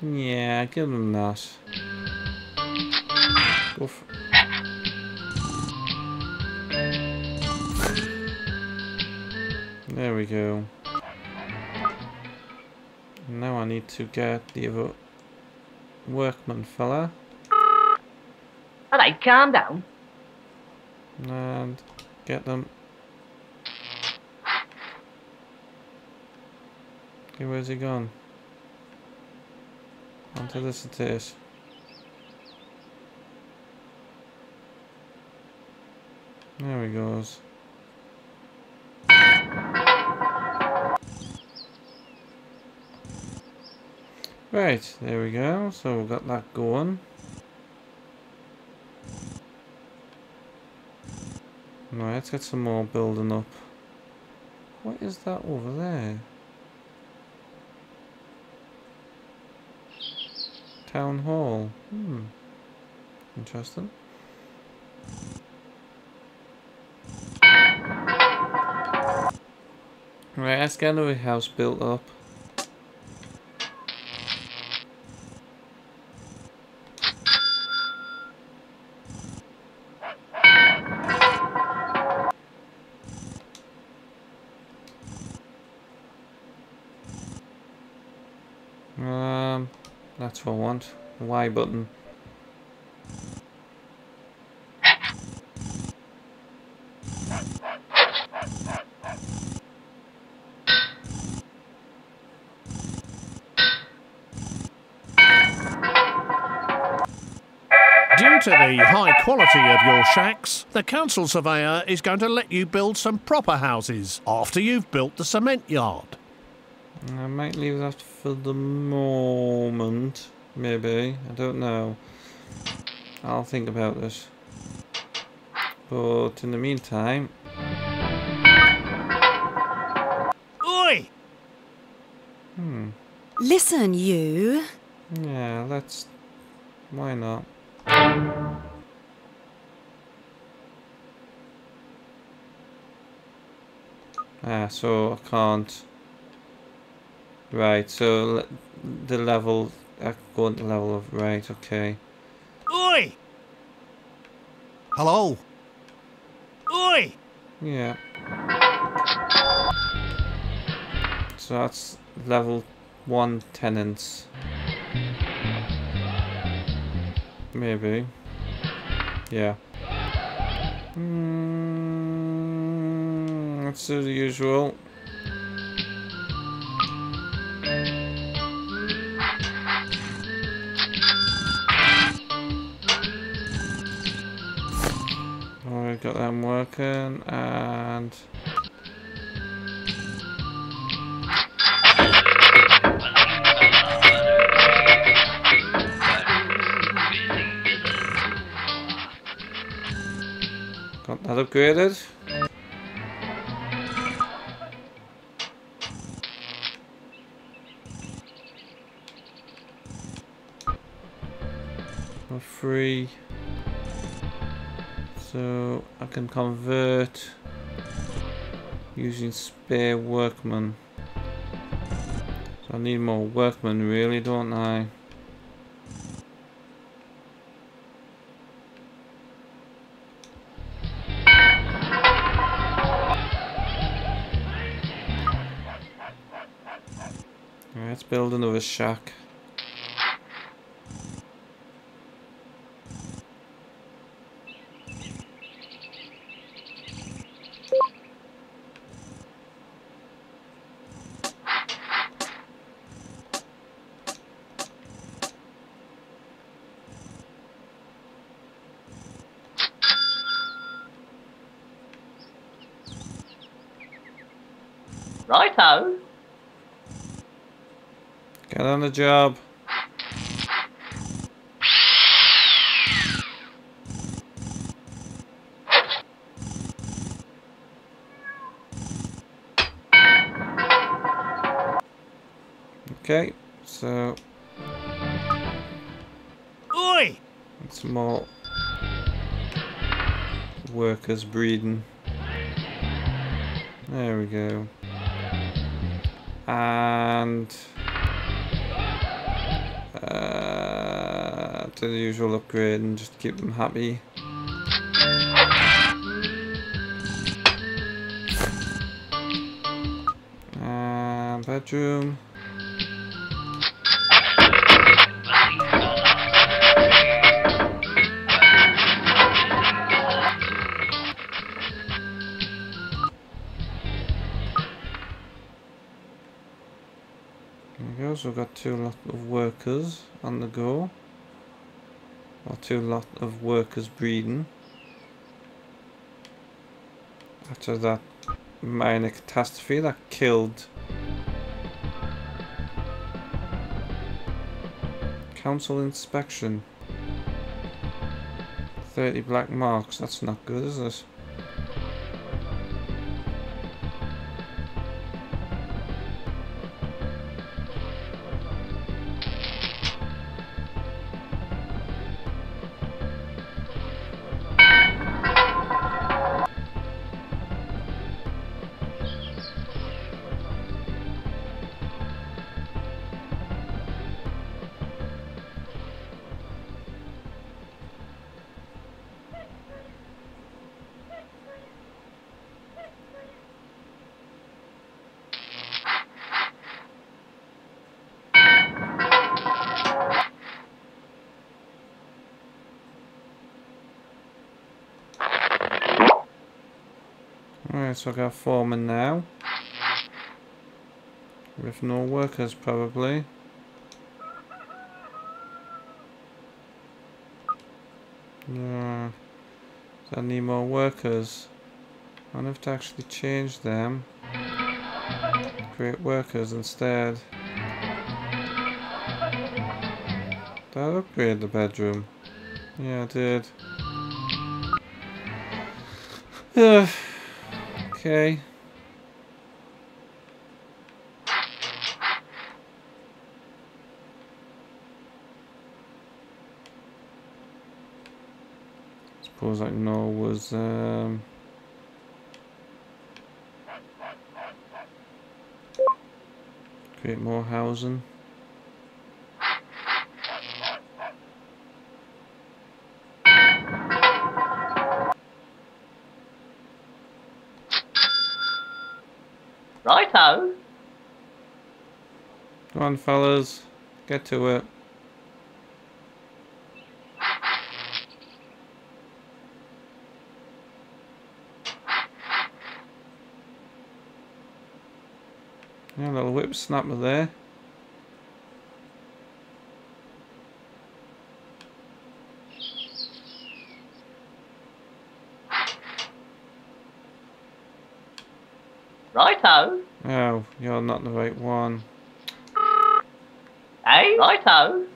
Yeah, give them that. Go for There we go. Now I need to get the other workman fella. Alright, calm down. And get them. Okay, where's he gone? Onto this it is. There he goes. Right, there we go. So we've got that going. Right, let's get some more building up. What is that over there? Town hall. Interesting. Right, let's get another house built up. That's what I want. Y button. Due to the high quality of your shacks, the council surveyor is going to let you build some proper houses after you've built the cement yard. I might leave that for the moment. Maybe. I don't know. I'll think about this. But in the meantime... Oi! Listen, you. Yeah, let's... Why not? Ah, so I can't... Right, so the level... I go on the level of... Right, okay. Oi! Hello? Oi! Yeah. So that's level 1 tenants. Maybe. Yeah. Let's do the usual. got them working, and got that upgraded. For free. So I can convert using spare workmen. So I need more workmen really, don't I? Alright, let's build another shack. Righto. Get on the job. Okay, so Oi! some more workers breeding. There we go. And do the usual upgrade and just keep them happy. And bedroom. There we go, so we've got 2 lot of workers on the go. Or 2 lot of workers breeding. After that minor catastrophe that killed council inspection. 30 black marks, that's not good, is it? Alright, so I got foreman now. With no workers probably. No. So I need more workers. I have to actually change them. Create workers instead. Did I upgrade the bedroom? Yeah, I did. Okay. Suppose I know was create more housing. Righto. Come on, fellas, get to it. Yeah, a little whip snapper there. Righto. Oh, you're not the right one. Hey, righto.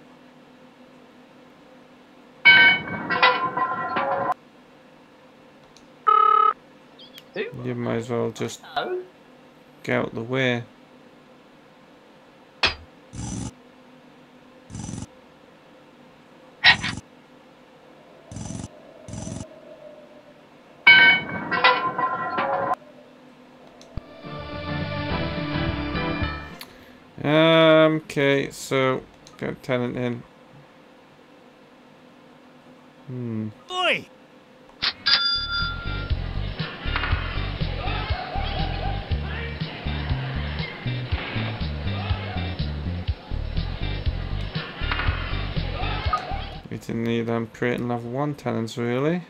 You might as well just Righto. get out the way. Okay, so get a tenant in. Oi! We didn't need creating level 1 tenants really.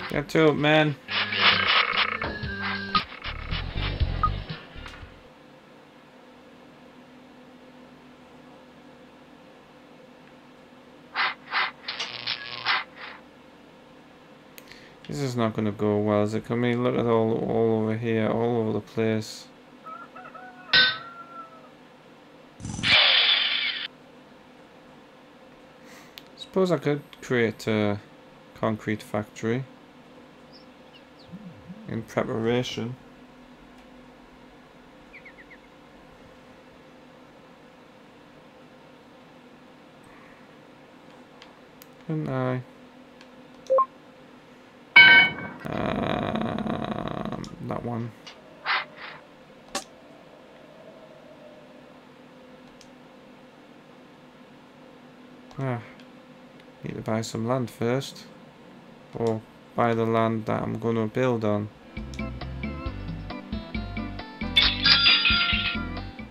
Get to it, man. This is not going to go well, is it? I mean, look at all over here, all over the place. Suppose I could create a concrete factory in preparation. Couldn't I? That one. Need to buy some land first, or buy the land that I'm going to build on.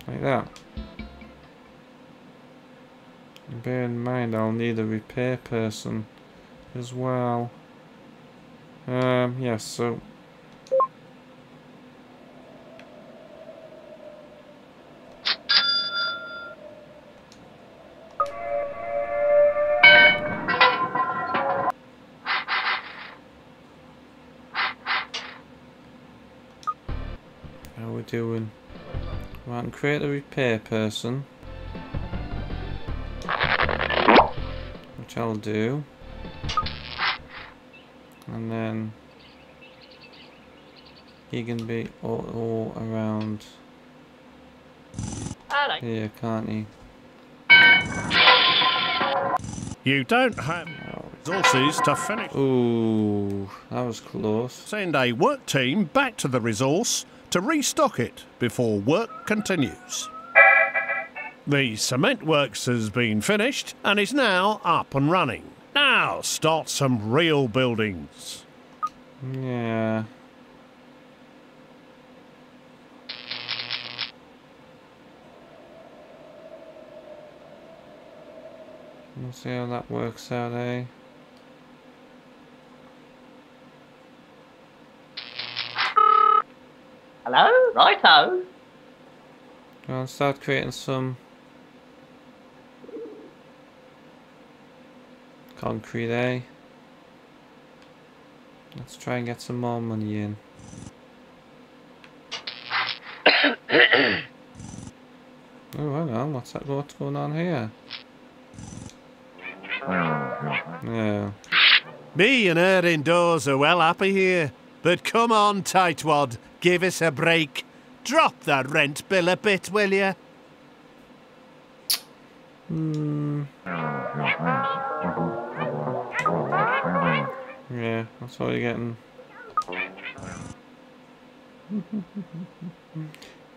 Like that. And bear in mind I'll need a repair person as well. Yes, so how we doing? Right, and create a repair person, which I'll do, and then he can be all around here, can't he? You don't have resources to finish. Ooh, that was close. Send a work team back to the resource to restock it before work continues. The cement works has been finished and is now up and running. Now start some real buildings. Yeah. We'll see how that works out, eh? Hello? Righto. I'll start creating some concrete, eh? Let's try and get some more money in. Oh, hang on, what's going on here? Yeah. Me and her indoors are well happy here. But come on, tightwad, give us a break. Drop the rent bill a bit, will you? Yeah, that's all you're getting.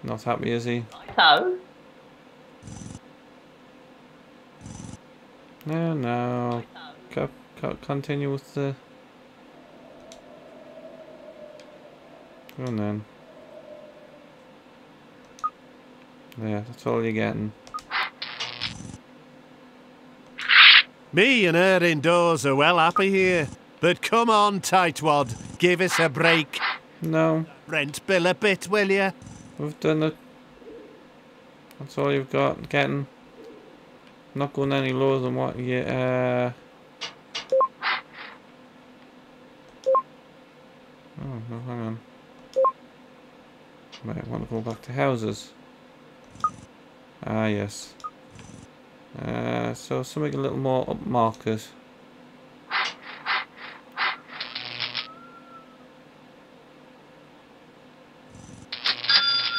Not happy, is he? Righto. No. Continue with the... Go on then. Yeah, that's all you're getting. Me and her indoors are well happy here. But come on, tightwad, give us a break. No, Rent bill a bit, will ya? we've done it. That's all you've got. Getting. Not going any lower than what you. Oh no, hang on. Might want to go back to houses. Ah, yes. So something a little more upmarket.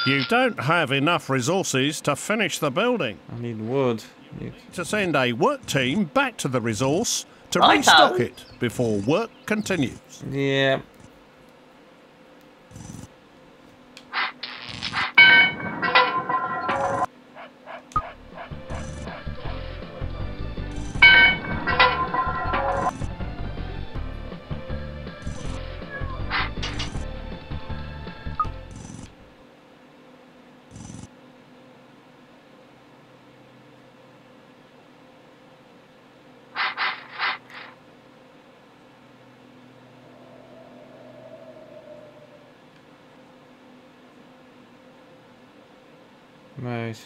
You don't have enough resources to finish the building. I need wood. To send a work team back to the resource to Righto. restock it before work continues. Yeah. Right.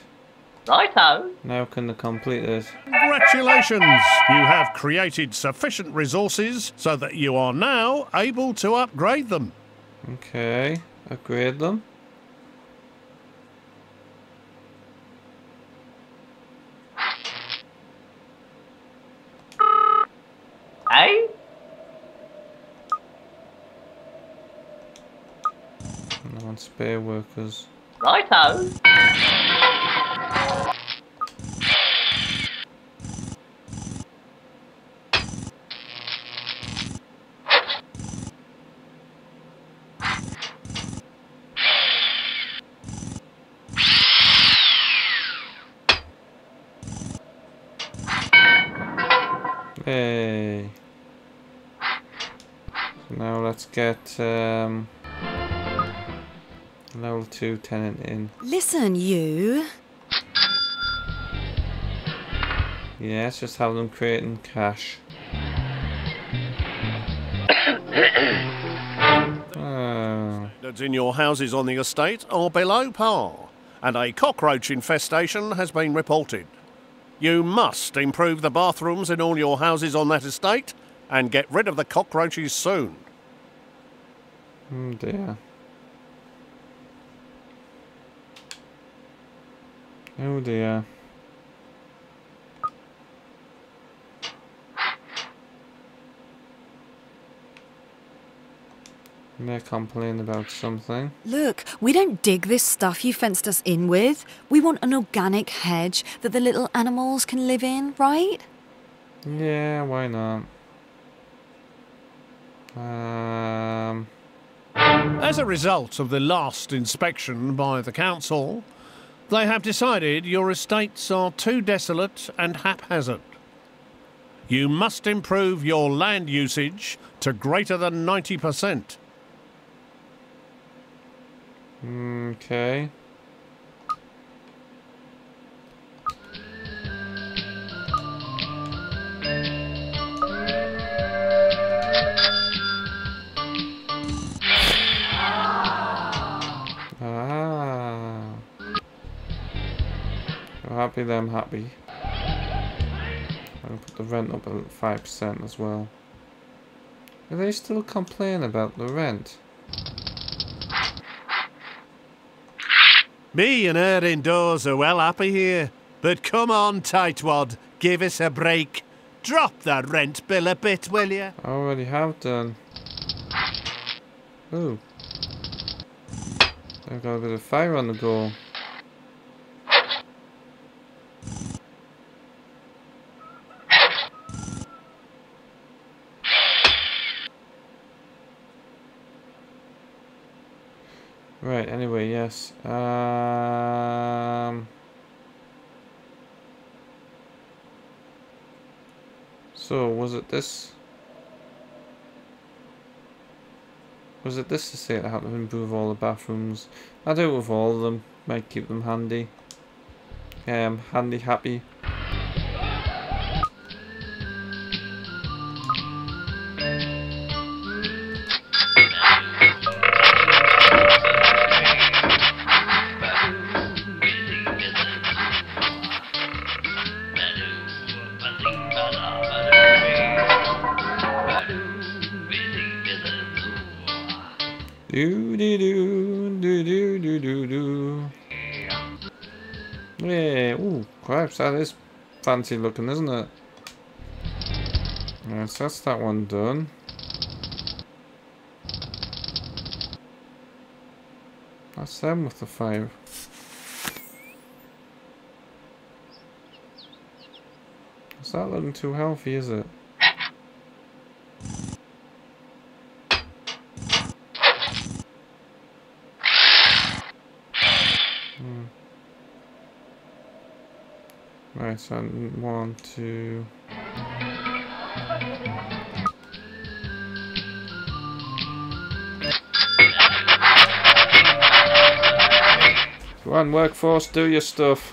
Righto. Now can they complete it? Congratulations! You have created sufficient resources so that you are now able to upgrade them. Okay. Upgrade them. Eh? And I want spare workers. Righto. Hey. So now let's get level 2 tenant in. Listen, you. Yes, just have them creating cash. Oh. Standards in your houses on the estate are below par, and a cockroach infestation has been reported. You must improve the bathrooms in all your houses on that estate and get rid of the cockroaches soon. Oh dear. Oh dear. They're complaining about something. Look, we don't dig this stuff you fenced us in with. We want an organic hedge that the little animals can live in, right? Yeah, why not? As a result of the last inspection by the council, they have decided your estates are too desolate and haphazard. You must improve your land usage to greater than 90%. Okay. Ah. So happy them happy. I'm gonna put the rent up at 5% as well. Do they still complain about the rent? Me and her indoors are well happy here. But come on, tightwad, give us a break. Drop the rent bill a bit, will you? I already have done. Ooh. I've got a bit of fire on the go. Right, anyway, yes. So, was it this? Was it this to say I had to improve all the bathrooms? I do it with all of them. Might keep them handy. Handy happy. Do do do do do do do do. Yeah. Ooh, cripes, that is fancy looking, isn't it? Right, so that's that one done. That's them with the 5. It's not looking too healthy, is it? Right, so 1, 2. Go on, workforce, do your stuff.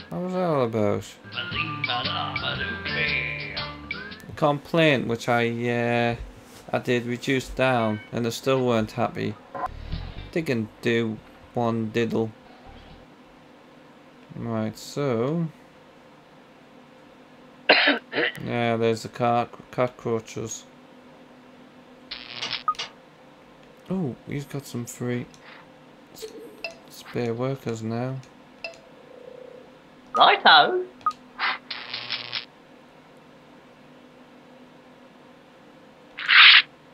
What was that all about? A complaint which I did reduce down and they still weren't happy. They can do one diddle. Right, so yeah, there's the cockroaches. Oh, he's got some free spare workers now. Righto.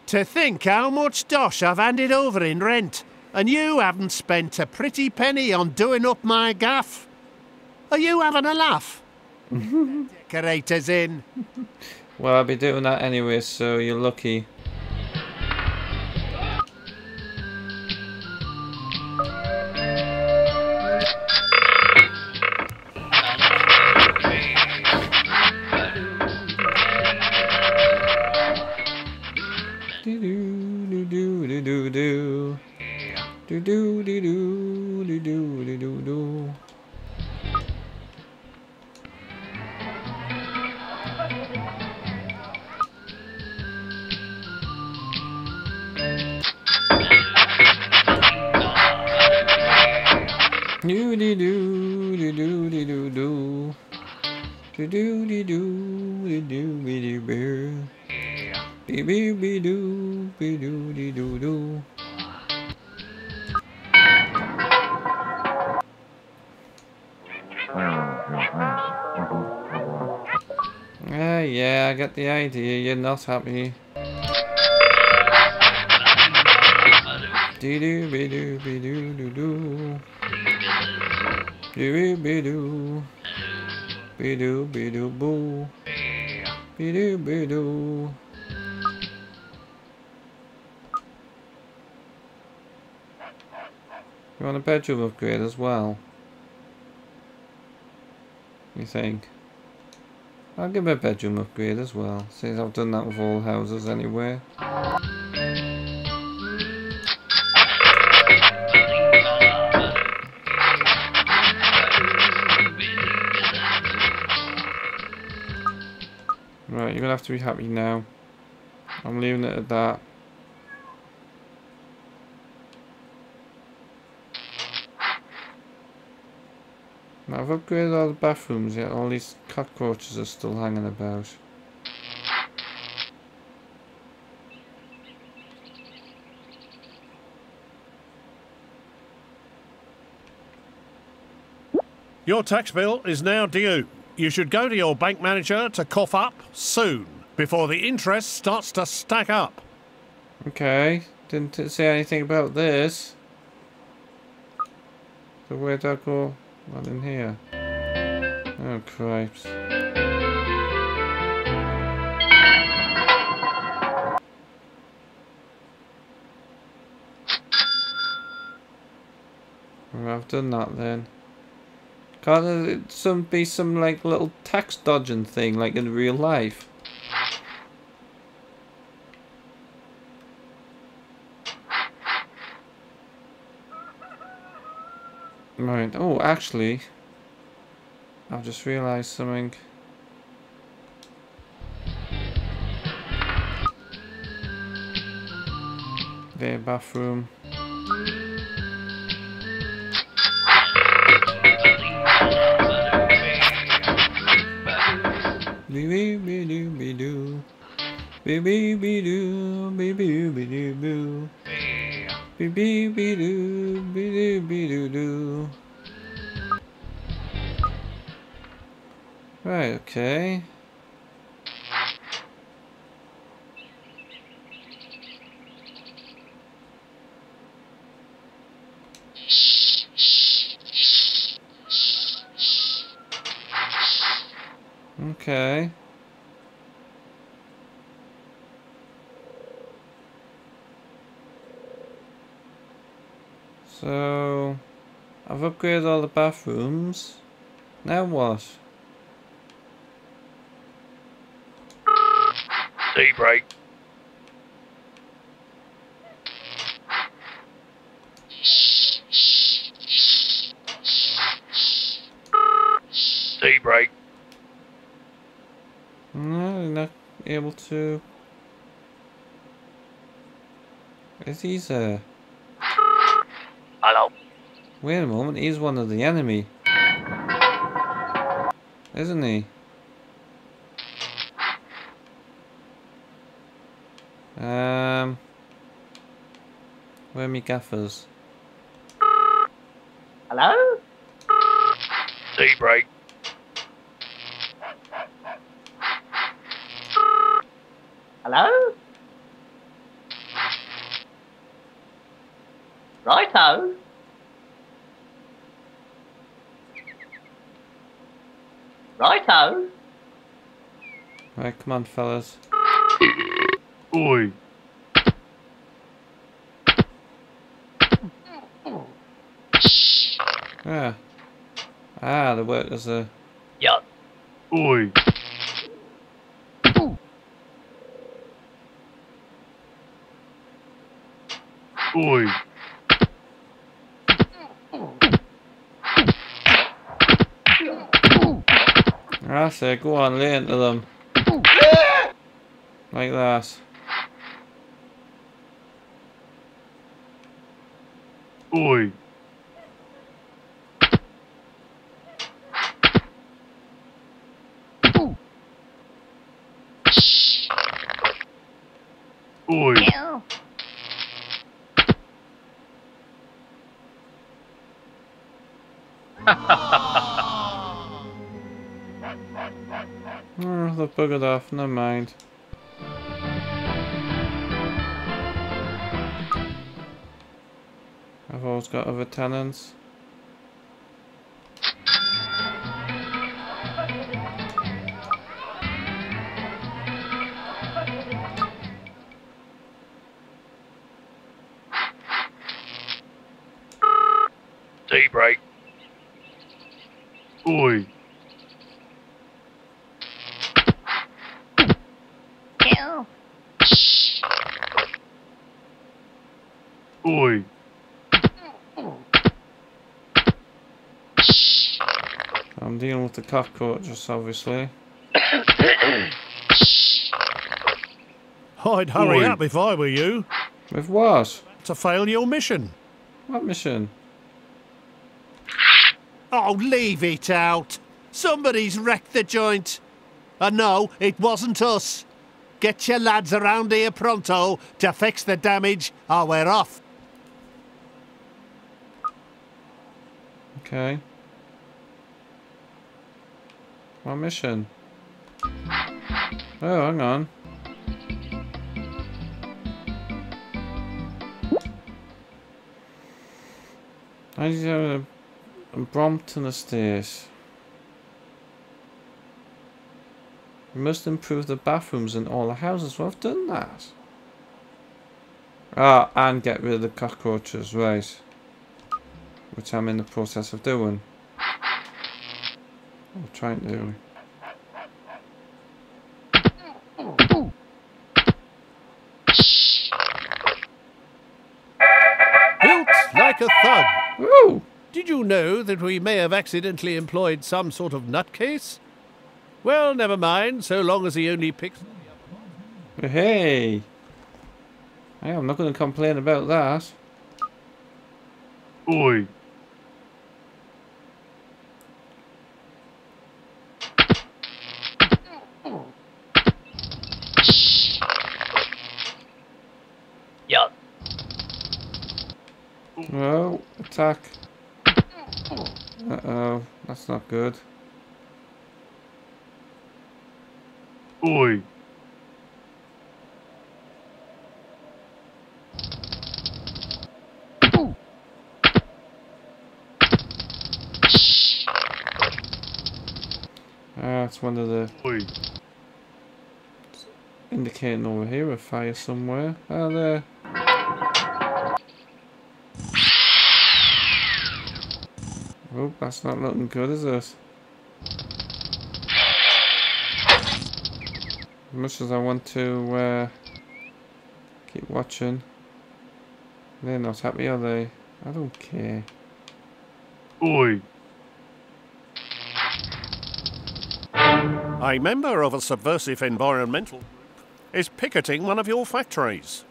To think how much dosh I've handed over in rent, and you haven't spent a pretty penny on doing up my gaff. Are you having a laugh? Decorators in. Well, I'll be doing that anyway, so you're lucky. Do do do do do do do do do do do do do do do. Do do do do do do do do do do do do do do do. Be be be do be do do do do. Yeah, I get the idea. You're not happy. Do do be do be do do do. Do be do. Be do be do boo. Be do be do. You want a bedroom upgrade as well? You think? I'll give it a bedroom upgrade as well, since I've done that with all houses anyway. Right, you're gonna have to be happy now. I'm leaving it at that. Now I've upgraded all the bathrooms, yet all these cockroaches are still hanging about. Your tax bill is now due. You should go to your bank manager to cough up soon, before the interest starts to stack up. Okay, didn't say anything about this. So where'd I go? Not in here. Oh, cripes. Well, I've done that then. Can't there be some like little tax dodging thing like in real life? Right. Oh, actually, I've just realised something. Their bathroom. Be-be-be-doo-be-doo. Be-be-be-doo, be-be-be-doo-boo. Be-be-be-doo, be-doo-be-doo-doo. Right, okay. Okay. So, I've upgraded all the bathrooms. Now what? Tea break. Tea break. No, you're not able to. Is he there? Hello. Wait a moment, he's one of the enemy. Isn't he? Where are me gaffers? Hello? Tea break. Hello? Righto. Righto. Right, come on, fellas. Oi. Ah. Ah, the workers are. Yup. Oi. Oi. I say, go on, lay into them. Like that. Oi. Oi. Oh, they've buggered off, never mind. I've always got other tenants. Tea break. Oi. Oi. I'm dealing with the cockroaches, obviously. I'd hurry up if I were you. With what? To fail your mission. What mission? Oh, leave it out. Somebody's wrecked the joint. No, it wasn't us. Get your lads around here pronto to fix the damage or we're off. Okay. What mission? Oh, hang on. I need to have a Brompton estate. We must improve the bathrooms in all the houses. Well, I've done that. Ah, and get rid of the cockroaches, right. Which I'm in the process of doing. I'm trying to. Built like a thug. Ooh! Did you know that we may have accidentally employed some sort of nutcase? Well, never mind, so long as he only picks... Hey! Hey, I'm not going to complain about that. Oi! Yup. Well, attack. Uh-oh, that's not good. Oi! That's one of the... Oi! indicating over here a fire somewhere. Oh, there. Oh, that's not looking good, is it? As much as I want to keep watching, they're not happy, are they? I don't care. Oi! A member of a subversive environmental group is picketing one of your factories.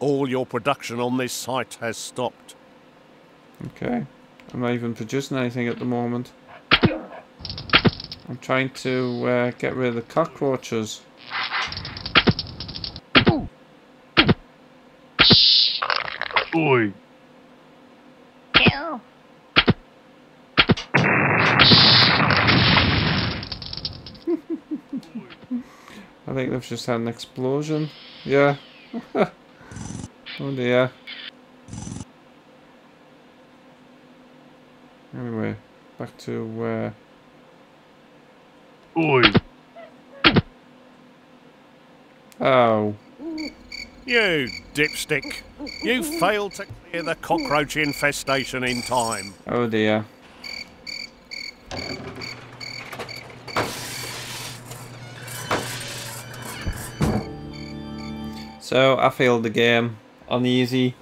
All your production on this site has stopped. Okay. I'm not even producing anything at the moment. I'm trying to get rid of the cockroaches. Oi! Ew. I think they've just had an explosion. Yeah. Oh dear. Anyway, back to Oi! Oh. You dipstick! You failed to clear the cockroach infestation in time. Oh dear. So I failed the game on easy.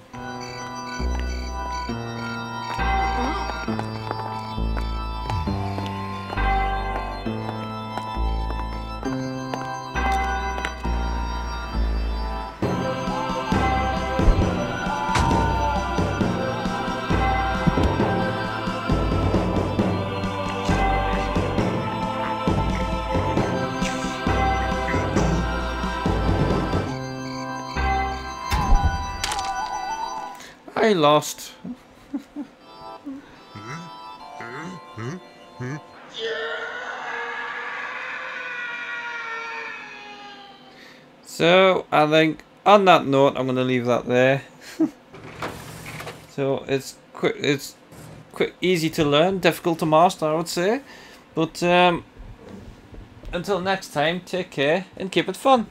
I lost. So I think on that note I'm going to leave that there. So it's quick, easy to learn, difficult to master, I would say. But until next time, take care and keep it fun.